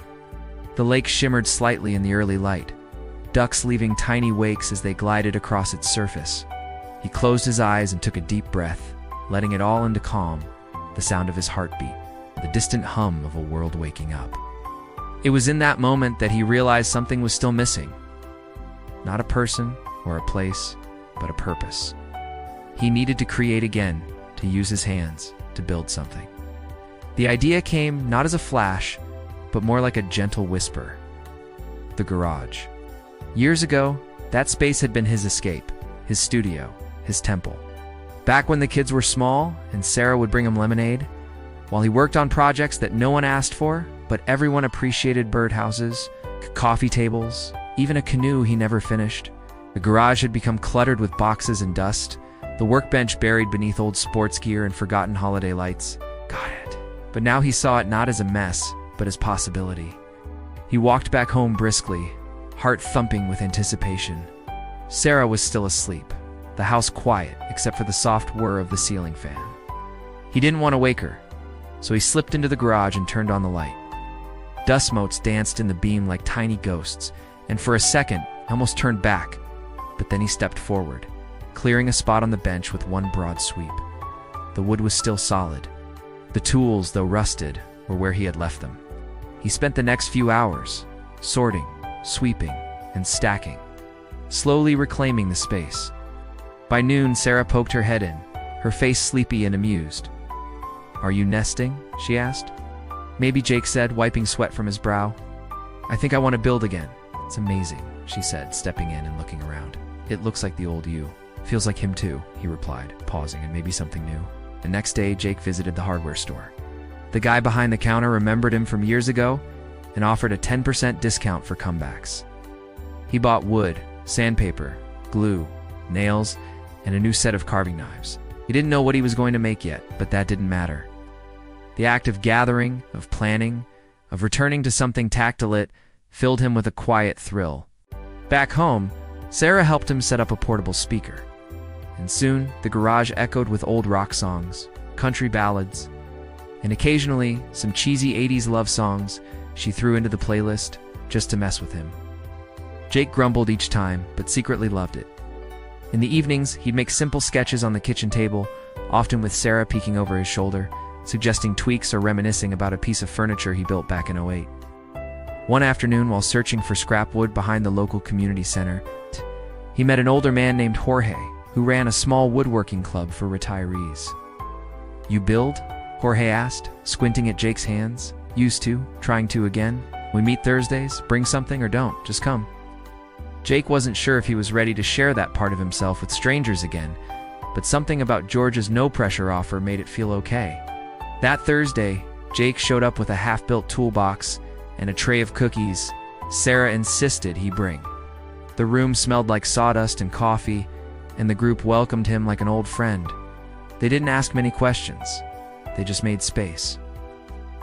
The lake shimmered slightly in the early light, ducks leaving tiny wakes as they glided across its surface. He closed his eyes and took a deep breath, letting it all into calm, the sound of his heartbeat, the distant hum of a world waking up. It was in that moment that he realized something was still missing. Not a person or a place, but a purpose. He needed to create again, to use his hands, to build something. The idea came not as a flash, but more like a gentle whisper. The garage. Years ago, that space had been his escape, his studio, his temple. Back when the kids were small and Sarah would bring him lemonade, while he worked on projects that no one asked for, but everyone appreciated: birdhouses, coffee tables, even a canoe he never finished. The garage had become cluttered with boxes and dust, the workbench buried beneath old sports gear and forgotten holiday lights. Got it. But now he saw it not as a mess, but as possibility. He walked back home briskly, heart thumping with anticipation. Sarah was still asleep, the house quiet except for the soft whir of the ceiling fan. He didn't want to wake her, so he slipped into the garage and turned on the light. Dust motes danced in the beam like tiny ghosts, and for a second, almost turned back, but then he stepped forward, clearing a spot on the bench with one broad sweep. The wood was still solid. The tools, though rusted, were where he had left them. He spent the next few hours, sorting, sweeping, and stacking, slowly reclaiming the space. By noon, Sarah poked her head in, her face sleepy and amused. "Are you nesting?" she asked. "Maybe," Jake said, wiping sweat from his brow. "I think I want to build again." "It's amazing," she said, stepping in and looking around. "It looks like the old you." "Feels like him too," he replied, pausing, "and maybe something new." The next day, Jake visited the hardware store. The guy behind the counter remembered him from years ago and offered a 10% discount for comebacks. He bought wood, sandpaper, glue, nails, and a new set of carving knives. He didn't know what he was going to make yet, but that didn't matter. The act of gathering, of planning, of returning to something tactile filled him with a quiet thrill. Back home, Sarah helped him set up a portable speaker. And soon, the garage echoed with old rock songs, country ballads, and occasionally some cheesy 80s love songs she threw into the playlist just to mess with him. Jake grumbled each time, but secretly loved it. In the evenings, he'd make simple sketches on the kitchen table, often with Sarah peeking over his shoulder, suggesting tweaks or reminiscing about a piece of furniture he built back in '08. One afternoon, while searching for scrap wood behind the local community center, he met an older man named Jorge, who ran a small woodworking club for retirees. "You build?" Jorge asked, squinting at Jake's hands. "Used to, trying to again. We meet Thursdays, bring something or don't, just come." Jake wasn't sure if he was ready to share that part of himself with strangers again, but something about George's no-pressure offer made it feel okay. That Thursday, Jake showed up with a half-built toolbox and a tray of cookies Sarah insisted he bring. The room smelled like sawdust and coffee, and the group welcomed him like an old friend. They didn't ask many questions. They just made space.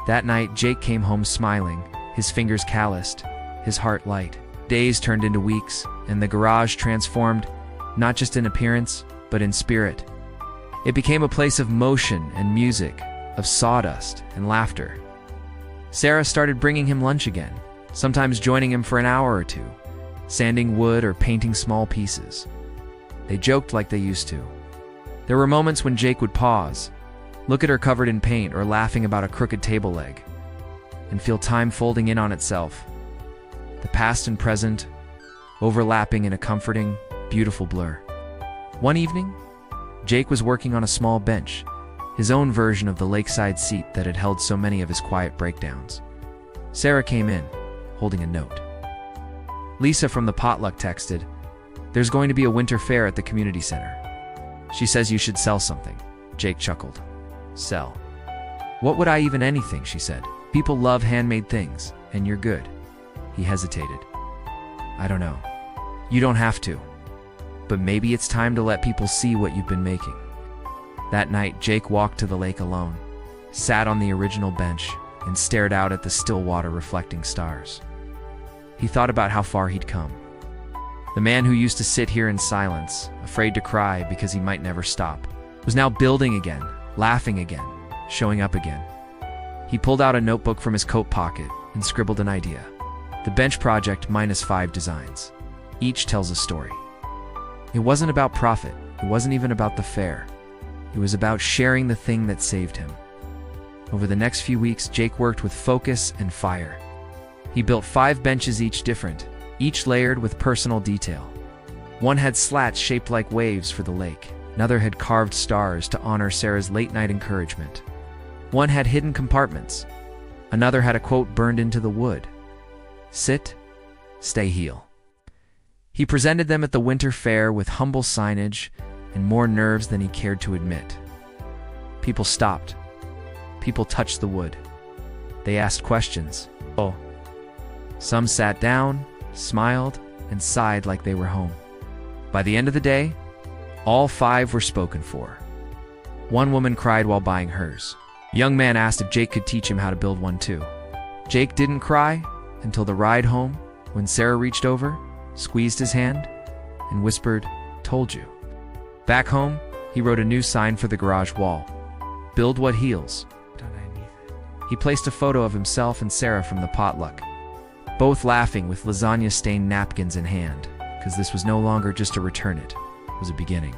That night, Jake came home smiling, his fingers calloused, his heart light. Days turned into weeks, and the garage transformed, not just in appearance, but in spirit. It became a place of motion and music, of sawdust and laughter. Sarah started bringing him lunch again, sometimes joining him for an hour or two, sanding wood or painting small pieces. They joked like they used to. There were moments when Jake would pause, look at her covered in paint or laughing about a crooked table leg, and feel time folding in on itself. The past and present overlapping in a comforting, beautiful blur. One evening, Jake was working on a small bench, his own version of the lakeside seat that had held so many of his quiet breakdowns. Sarah came in, holding a note. Lisa from the potluck texted, "There's going to be a winter fair at the community center. She says you should sell something." Jake chuckled. "Sell? What would I even anything?" she said. "People love handmade things, and you're good." He hesitated. "I don't know. You don't have to. But maybe it's time to let people see what you've been making." That night, Jake walked to the lake alone, sat on the original bench, and stared out at the still water reflecting stars. He thought about how far he'd come. The man who used to sit here in silence, afraid to cry because he might never stop, was now building again, laughing again, showing up again. He pulled out a notebook from his coat pocket and scribbled an idea. The bench project minus 5 designs. Each tells a story. It wasn't about profit. It wasn't even about the fair. It was about sharing the thing that saved him. Over the next few weeks, Jake worked with focus and fire. He built 5 benches, each different, each layered with personal detail. One had slats shaped like waves for the lake. Another had carved stars to honor Sarah's late-night encouragement. One had hidden compartments. Another had a quote burned into the wood. "Sit, stay, heal." He presented them at the winter fair with humble signage and more nerves than he cared to admit. People stopped. People touched the wood. They asked questions. Oh. Some sat down, smiled, and sighed like they were home. By the end of the day, all 5 were spoken for. One woman cried while buying hers. A young man asked if Jake could teach him how to build one too. Jake didn't cry until the ride home, when Sarah reached over, squeezed his hand, and whispered, "Told you." Back home, he wrote a new sign for the garage wall. "Build what heals." He placed a photo of himself and Sarah from the potluck, both laughing with lasagna-stained napkins in hand, because this was no longer just a return, it was a beginning.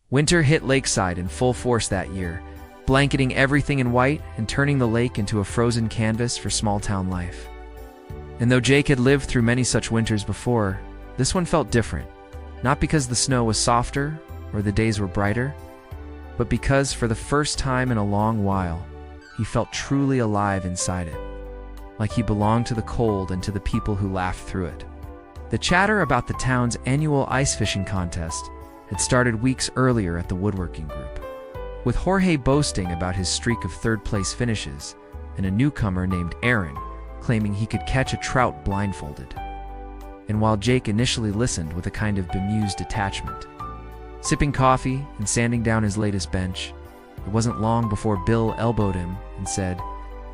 Winter hit Lakeside in full force that year, blanketing everything in white and turning the lake into a frozen canvas for small-town life. And though Jake had lived through many such winters before, this one felt different, not because the snow was softer or the days were brighter, but because for the first time in a long while, he felt truly alive inside it, like he belonged to the cold and to the people who laughed through it. The chatter about the town's annual ice fishing contest had started weeks earlier at the woodworking group, with Jorge boasting about his streak of third-place finishes and a newcomer named Aaron claiming he could catch a trout blindfolded. And while Jake initially listened with a kind of bemused detachment, sipping coffee and sanding down his latest bench, it wasn't long before Bill elbowed him and said,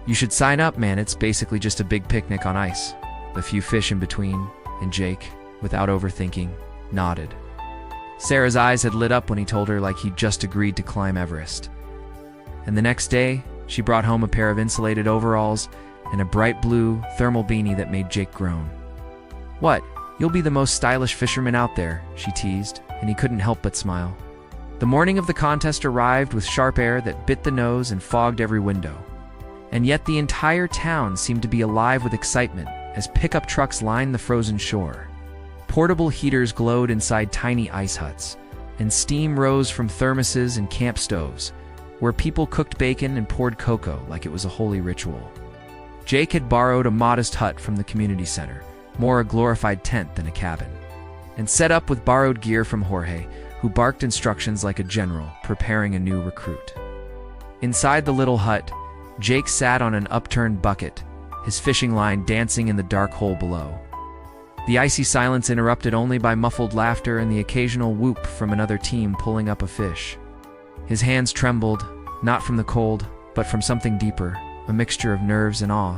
"You should sign up, man. It's basically just a big picnic on ice." A few fish in between, and Jake, without overthinking, nodded. Sarah's eyes had lit up when he told her like he'd just agreed to climb Everest. And the next day, she brought home a pair of insulated overalls and a bright blue thermal beanie that made Jake groan. "What? You'll be the most stylish fisherman out there," she teased, and he couldn't help but smile. The morning of the contest arrived with sharp air that bit the nose and fogged every window. And yet the entire town seemed to be alive with excitement as pickup trucks lined the frozen shore. Portable heaters glowed inside tiny ice huts, and steam rose from thermoses and camp stoves, where people cooked bacon and poured cocoa like it was a holy ritual. Jake had borrowed a modest hut from the community center, more a glorified tent than a cabin, and set up with borrowed gear from Jorge, who barked instructions like a general preparing a new recruit. Inside the little hut, Jake sat on an upturned bucket, his fishing line dancing in the dark hole below. The icy silence interrupted only by muffled laughter and the occasional whoop from another team pulling up a fish. His hands trembled, not from the cold, but from something deeper, a mixture of nerves and awe,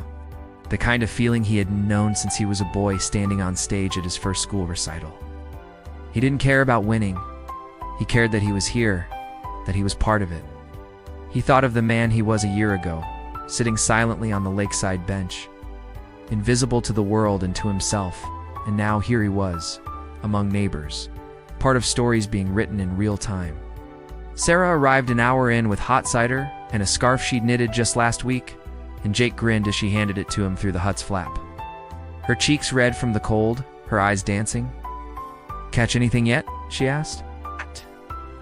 the kind of feeling he had known since he was a boy standing on stage at his first school recital. He didn't care about winning. He cared that he was here, that he was part of it. He thought of the man he was a year ago, sitting silently on the lakeside bench, invisible to the world and to himself, and now here he was, among neighbors, part of stories being written in real time. Sarah arrived an hour in with hot cider And a scarf she'd knitted just last week? And Jake grinned as she handed it to him through the hut's flap. Her cheeks red from the cold, her eyes dancing. "Catch anything yet?" she asked.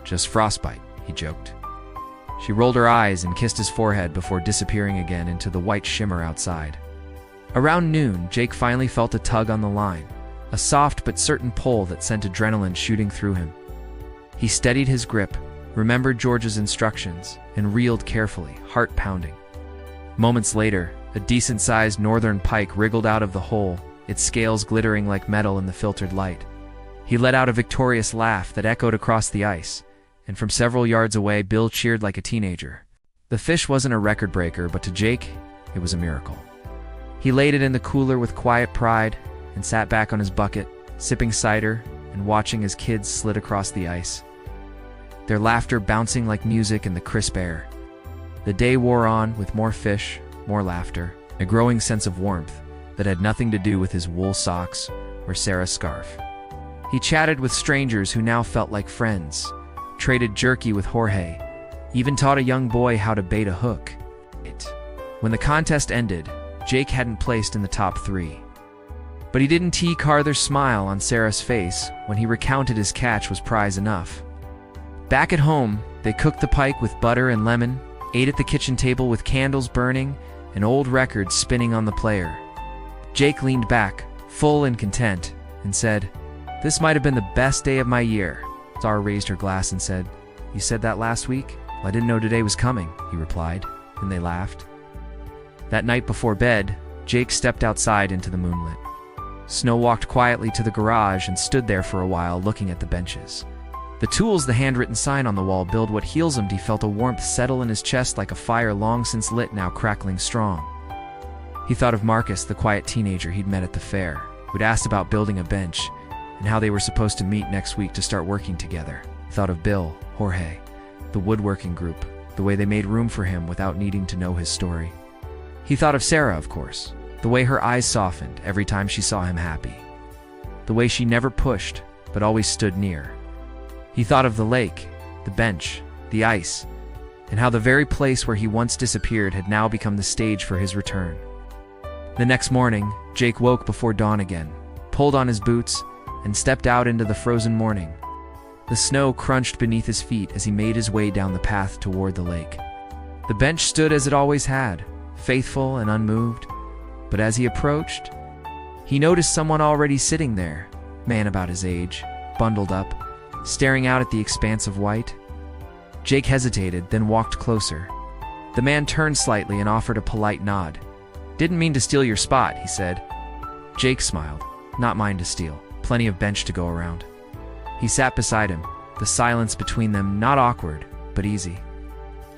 "Just frostbite," he joked. She rolled her eyes and kissed his forehead before disappearing again into the white shimmer outside. Around noon, Jake finally felt a tug on the line, a soft but certain pull that sent adrenaline shooting through him. He steadied his grip, remembered George's instructions, and reeled carefully, heart pounding. Moments later, a decent-sized northern pike wriggled out of the hole, its scales glittering like metal in the filtered light. He let out a victorious laugh that echoed across the ice, and from several yards away, Bill cheered like a teenager. The fish wasn't a record breaker, but to Jake, it was a miracle. He laid it in the cooler with quiet pride and sat back on his bucket, sipping cider and watching as kids slid across the ice, their laughter bouncing like music in the crisp air. The day wore on with more fish, more laughter, a growing sense of warmth that had nothing to do with his wool socks or Sarah's scarf. He chatted with strangers who now felt like friends, traded jerky with Jorge, even taught a young boy how to bait a hook. When the contest ended, Jake hadn't placed in the top 3. But he didn't see Carther's smile on Sarah's face when he recounted his catch was prize enough. Back at home, they cooked the pike with butter and lemon, ate at the kitchen table with candles burning and old records spinning on the player. Jake leaned back, full and content, and said, "This might have been the best day of my year." Sarah raised her glass and said, "You said that last week?" "Well, I didn't know today was coming," he replied, and they laughed. That night before bed, Jake stepped outside into the moonlit. Snow walked quietly to the garage and stood there for a while looking at the benches. The tools, the handwritten sign on the wall, "Build what heals him." He felt a warmth settle in his chest like a fire long since lit, now crackling strong. He thought of Marcus, the quiet teenager he'd met at the fair, who'd asked about building a bench and how they were supposed to meet next week to start working together. He thought of Bill, Jorge, the woodworking group, the way they made room for him without needing to know his story. He thought of Sarah, of course, the way her eyes softened every time she saw him happy, the way she never pushed but always stood near. He thought of the lake, the bench, the ice, and how the very place where he once disappeared had now become the stage for his return. The next morning, Jake woke before dawn again, pulled on his boots, and stepped out into the frozen morning. The snow crunched beneath his feet as he made his way down the path toward the lake. The bench stood as it always had, faithful and unmoved, but as he approached, he noticed someone already sitting there, man about his age, bundled up, staring out at the expanse of white. Jake hesitated, then walked closer. The man turned slightly and offered a polite nod. "Didn't mean to steal your spot," he said. Jake smiled. "Not mine to steal. Plenty of bench to go around." He sat beside him, the silence between them not awkward, but easy.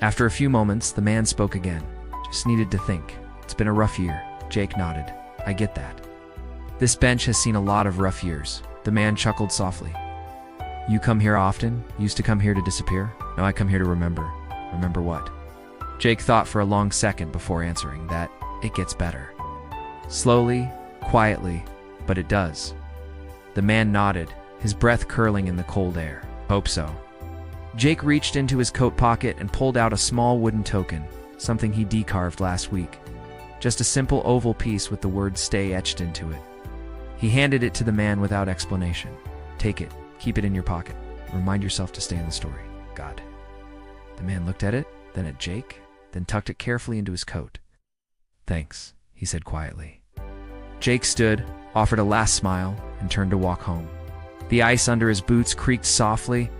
After a few moments, the man spoke again. "Just needed to think. It's been a rough year." Jake nodded. "I get that. This bench has seen a lot of rough years." The man chuckled softly. "You come here often? Used to come here to disappear?" "No, I come here to remember." "Remember what?" Jake thought for a long second before answering that it gets better. Slowly, quietly, but it does. The man nodded, his breath curling in the cold air. "Hope so." Jake reached into his coat pocket and pulled out a small wooden token, something he decarved last week. Just a simple oval piece with the word "stay" etched into it. He handed it to the man without explanation. "Take it. Keep it in your pocket. Remind yourself to stay in the story. God." The man looked at it, then at Jake, then tucked it carefully into his coat. "Thanks," he said quietly. Jake stood, offered a last smile, and turned to walk home. The ice under his boots creaked softly,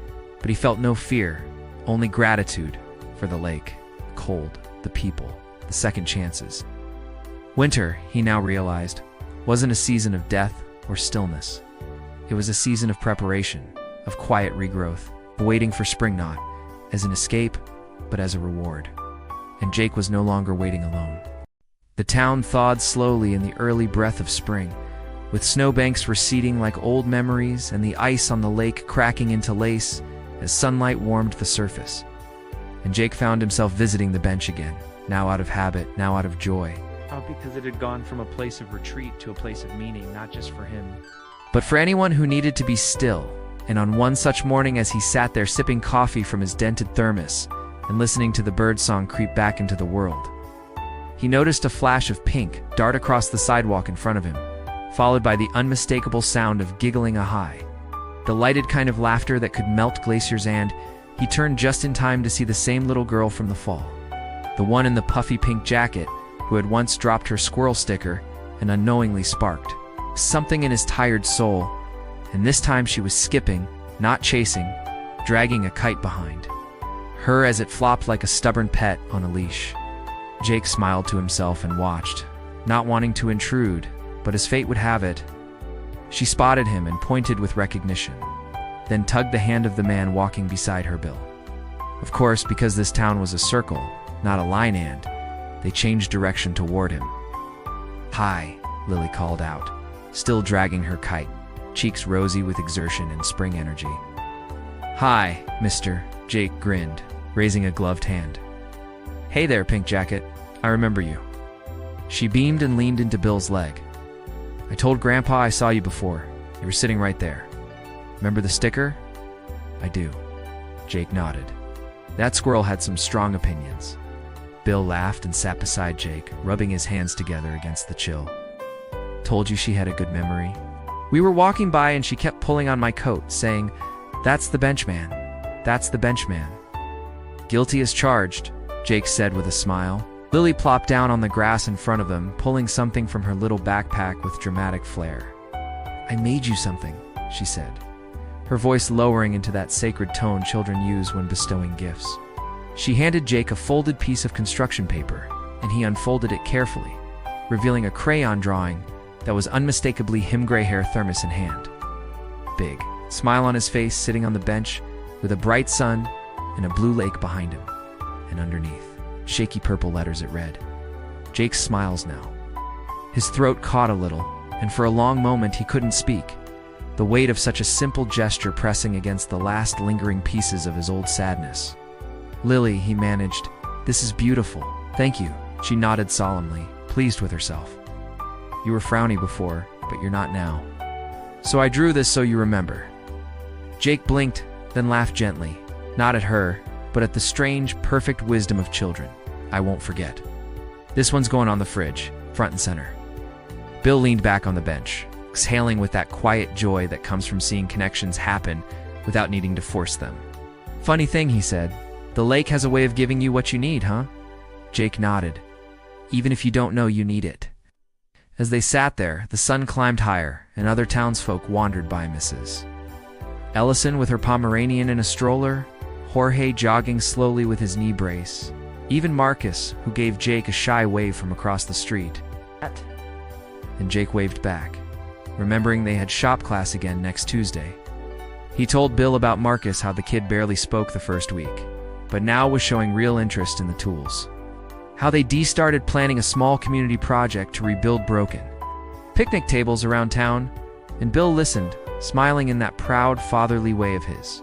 but he felt no fear, only gratitude for the lake, the cold, the people, the second chances. Winter, he now realized, wasn't a season of death or stillness. It was a season of preparation, of quiet regrowth, waiting for spring not as an escape, but as a reward. And Jake was no longer waiting alone. The town thawed slowly in the early breath of spring, with snowbanks receding like old memories and the ice on the lake cracking into lace as sunlight warmed the surface. And Jake found himself visiting the bench again, now out of habit, now out of joy. Because it had gone from a place of retreat to a place of meaning, not just for him, but for anyone who needed to be still. And on one such morning, as he sat there sipping coffee from his dented thermos, and listening to the bird song creep back into the world. He noticed a flash of pink dart across the sidewalk in front of him, followed by the unmistakable sound of giggling ahai. The lighted kind of laughter that could melt glaciers, and he turned just in time to see the same little girl from the fall. The one in the puffy pink jacket who had once dropped her squirrel sticker and unknowingly sparked something in his tired soul, and this time she was skipping, not chasing, dragging a kite behind her as it flopped like a stubborn pet on a leash. Jake smiled to himself and watched, not wanting to intrude, but as fate would have it, she spotted him and pointed with recognition, then tugged the hand of the man walking beside her. Bill. Of course, because this town was a circle, not a line, and they changed direction toward him. "Hi," Lily called out, still dragging her kite, cheeks rosy with exertion and spring energy. "Hi, mister," Jake grinned, raising a gloved hand. "Hey there, Pink Jacket. I remember you." She beamed and leaned into Bill's leg. "I told Grandpa I saw you before. You were sitting right there. Remember the sticker?" "I do." Jake nodded. That squirrel had some strong opinions. Bill laughed and sat beside Jake, rubbing his hands together against the chill. "Told you she had a good memory? We were walking by and she kept pulling on my coat, saying, 'That's the benchman. That's the benchman.'" "Guilty as charged," Jake said with a smile. Lily plopped down on the grass in front of them, pulling something from her little backpack with dramatic flair. "I made you something," she said, her voice lowering into that sacred tone children use when bestowing gifts. She handed Jake a folded piece of construction paper, and he unfolded it carefully, revealing a crayon drawing that was unmistakably him, gray hair, thermos in hand. Big smile on his face, sitting on the bench with a bright sun and a blue lake behind him, and underneath, shaky purple letters it read, "Jake smiles now." His throat caught a little, and for a long moment he couldn't speak, the weight of such a simple gesture pressing against the last lingering pieces of his old sadness. "Lily," he managed, "this is beautiful. Thank you." She nodded solemnly, pleased with herself. "You were frowny before, but you're not now. So I drew this so you remember." Jake blinked, then laughed gently, not at her, but at the strange, perfect wisdom of children. "I won't forget. This one's going on the fridge, front and center." Bill leaned back on the bench, exhaling with that quiet joy that comes from seeing connections happen without needing to force them. "Funny thing," he said, "the lake has a way of giving you what you need, huh?" Jake nodded. "Even if you don't know you need it." As they sat there, the sun climbed higher, and other townsfolk wandered by. Mrs. Ellison with her Pomeranian in a stroller, Jorge jogging slowly with his knee brace, even Marcus, who gave Jake a shy wave from across the street. And Jake waved back, remembering they had shop class again next Tuesday. He told Bill about Marcus, how the kid barely spoke the first week, but now was showing real interest in the tools. How they started planning a small community project to rebuild broken picnic tables around town, and Bill listened, smiling in that proud, fatherly way of his.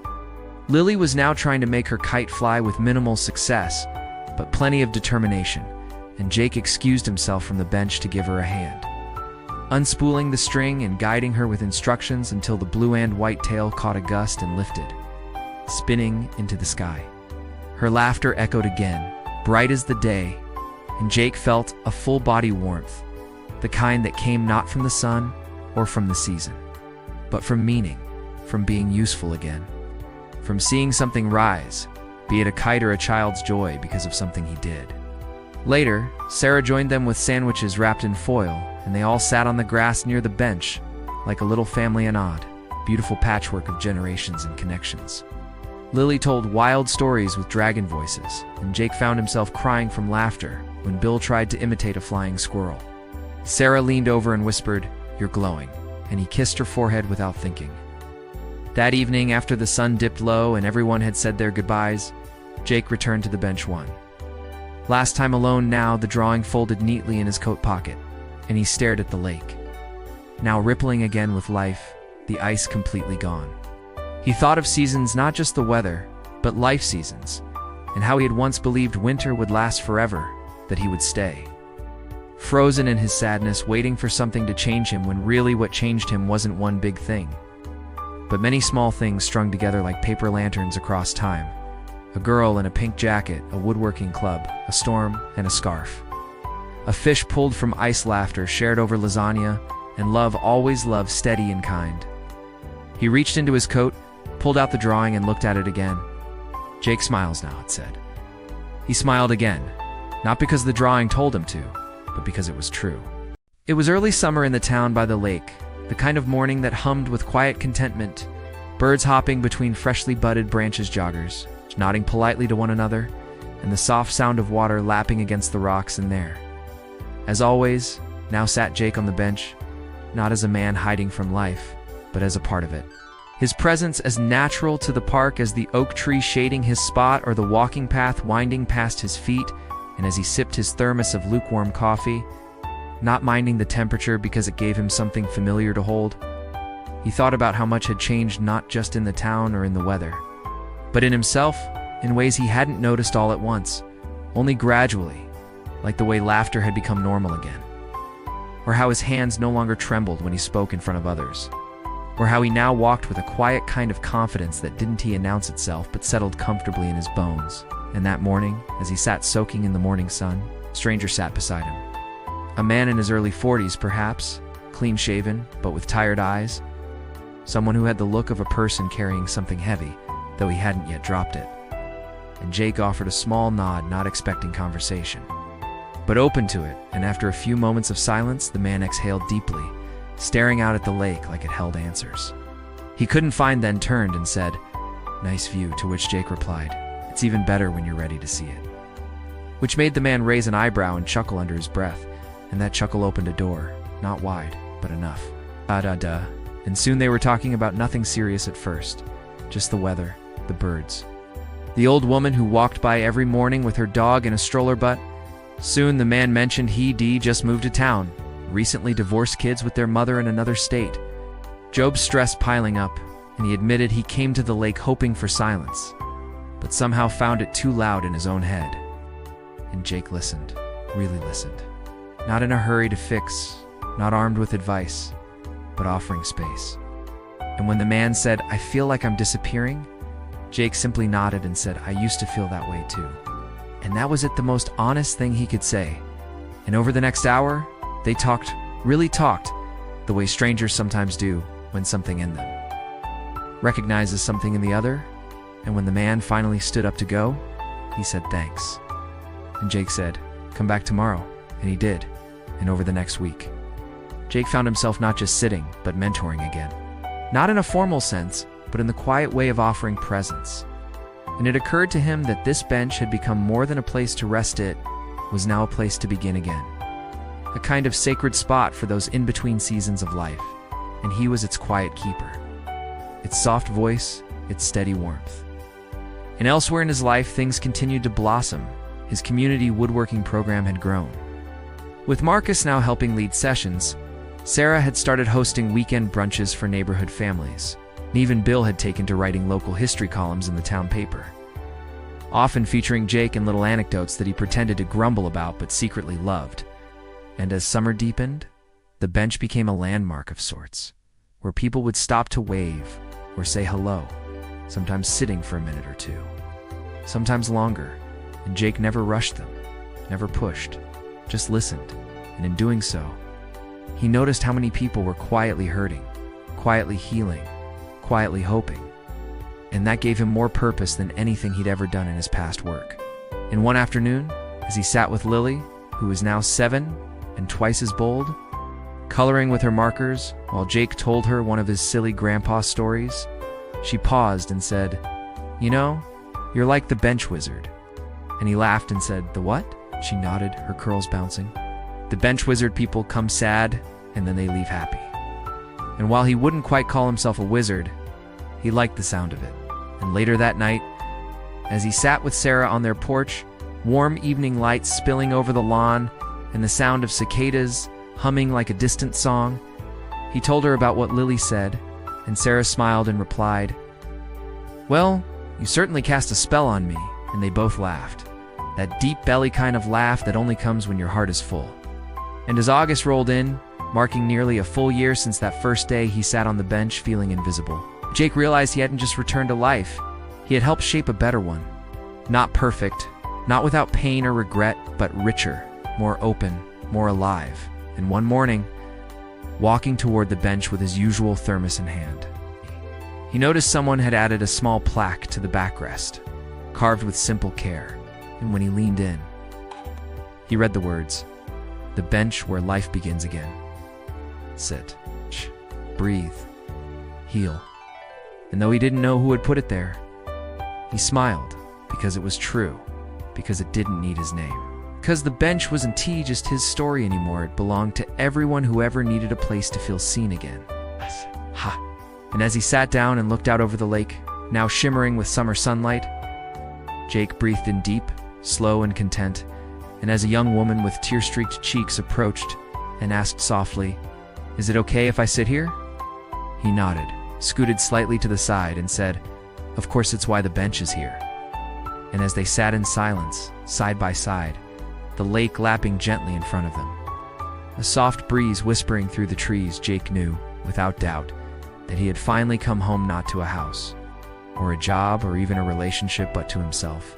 Lily was now trying to make her kite fly with minimal success, but plenty of determination, and Jake excused himself from the bench to give her a hand, unspooling the string and guiding her with instructions until the blue and white tail caught a gust and lifted, spinning into the sky. Her laughter echoed again, bright as the day, and Jake felt a full-body warmth, the kind that came not from the sun or from the season, but from meaning, from being useful again, from seeing something rise, be it a kite or a child's joy because of something he did. Later, Sarah joined them with sandwiches wrapped in foil, and they all sat on the grass near the bench, like a little family, an odd, beautiful patchwork of generations and connections. Lily told wild stories with dragon voices, and Jake found himself crying from laughter when Bill tried to imitate a flying squirrel. Sarah leaned over and whispered, "You're glowing," and he kissed her forehead without thinking. That evening, after the sun dipped low and everyone had said their goodbyes, Jake returned to the bench one last time alone, now the drawing folded neatly in his coat pocket, and he stared at the lake, now rippling again with life, the ice completely gone. He thought of seasons, not just the weather, but life seasons, and how he had once believed winter would last forever, that he would stay. Frozen in his sadness, waiting for something to change him, when really what changed him wasn't one big thing, but many small things strung together like paper lanterns across time, A girl in a pink jacket, a woodworking club, a storm, and a scarf. A fish pulled from ice, laughter shared over lasagna, and love, always love, steady and kind. He reached into his coat, pulled out the drawing, and looked at it again. "Jake smiles now," it said. He smiled again, not because the drawing told him to, but because it was true. It was early summer in the town by the lake, the kind of morning that hummed with quiet contentment, birds hopping between freshly budded branches, joggers nodding politely to one another, and the soft sound of water lapping against the rocks in there. As always, now sat Jake on the bench, not as a man hiding from life, but as a part of it. His presence as natural to the park as the oak tree shading his spot or the walking path winding past his feet, and as he sipped his thermos of lukewarm coffee, not minding the temperature because it gave him something familiar to hold. He thought about how much had changed, not just in the town or in the weather, but in himself, in ways he hadn't noticed all at once, only gradually, like the way laughter had become normal again, or how his hands no longer trembled when he spoke in front of others, or how he now walked with a quiet kind of confidence that didn't announce itself but settled comfortably in his bones. And that morning, as he sat soaking in the morning sun, a stranger sat beside him. A man in his early 40s, perhaps, clean-shaven, but with tired eyes. Someone who had the look of a person carrying something heavy, though he hadn't yet dropped it. And Jake offered a small nod, not expecting conversation, but open to it, and after a few moments of silence, the man exhaled deeply, staring out at the lake like it held answers. He couldn't find, then turned and said, "Nice view," to which Jake replied, "It's even better when you're ready to see it." Which made the man raise an eyebrow and chuckle under his breath, and that chuckle opened a door, not wide, but enough. And soon they were talking about nothing serious at first, just the weather, the birds. The old woman who walked by every morning with her dog in a stroller, but soon the man mentioned he'd just moved to town, recently divorced kids with their mother in another state. Job's stress piling up, and he admitted he came to the lake hoping for silence, but somehow found it too loud in his own head. And Jake listened, really listened. Not in a hurry to fix, not armed with advice, but offering space. And when the man said, "I feel like I'm disappearing," Jake simply nodded and said, "I used to feel that way too." And that was it, the most honest thing he could say. And over the next hour, they talked, really talked, the way strangers sometimes do when something in them recognizes something in the other. And when the man finally stood up to go, he said thanks. And Jake said, "Come back tomorrow." And he did. And over the next week, Jake found himself not just sitting, but mentoring again. Not in a formal sense, but in the quiet way of offering presence. And it occurred to him that this bench had become more than a place to rest, it was now a place to begin again. A kind of sacred spot for those in-between seasons of life, and he was its quiet keeper. Its soft voice, its steady warmth. And elsewhere in his life, things continued to blossom. His community woodworking program had grown. With Marcus now helping lead sessions, Sarah had started hosting weekend brunches for neighborhood families. And even Bill had taken to writing local history columns in the town paper, often featuring Jake and little anecdotes that he pretended to grumble about but secretly loved. And as summer deepened, the bench became a landmark of sorts, where people would stop to wave or say hello, sometimes sitting for a minute or two, sometimes longer, and Jake never rushed them, never pushed, just listened, and in doing so, he noticed how many people were quietly hurting, quietly healing, quietly hoping, and that gave him more purpose than anything he'd ever done in his past work. And one afternoon, as he sat with Lily, who was now 7 and twice as bold, coloring with her markers while Jake told her one of his silly grandpa stories, she paused and said, "You know, you're like the bench wizard." And he laughed and said, "The what?" She nodded, her curls bouncing. "The bench wizard people come sad, and then they leave happy." And while he wouldn't quite call himself a wizard, he liked the sound of it. And later that night, as he sat with Sarah on their porch, warm evening lights spilling over the lawn, and the sound of cicadas humming like a distant song, he told her about what Lily said, and Sarah smiled and replied, "Well, you certainly cast a spell on me," and they both laughed. That deep belly kind of laugh that only comes when your heart is full. And as August rolled in, marking nearly a full year since that first day he sat on the bench feeling invisible, Jake realized he hadn't just returned to life, he had helped shape a better one. Not perfect, not without pain or regret, but richer, more open, more alive. And one morning, walking toward the bench with his usual thermos in hand, he noticed someone had added a small plaque to the backrest, carved with simple care. And when he leaned in, he read the words, "The bench where life begins again. Sit, breathe, heal." And though he didn't know who had put it there, he smiled because it was true, because it didn't need his name. Because the bench wasn't just his story anymore, it belonged to everyone who ever needed a place to feel seen again. Ha! And as he sat down and looked out over the lake, now shimmering with summer sunlight, Jake breathed in deep, slow and content, and as a young woman with tear-streaked cheeks approached and asked softly, "Is it okay if I sit here?" He nodded, scooted slightly to the side, and said, "Of course, it's why the bench is here." And as they sat in silence, side by side, the lake lapping gently in front of them, a soft breeze whispering through the trees, Jake knew, without doubt, that he had finally come home, not to a house, or a job, or even a relationship, but to himself.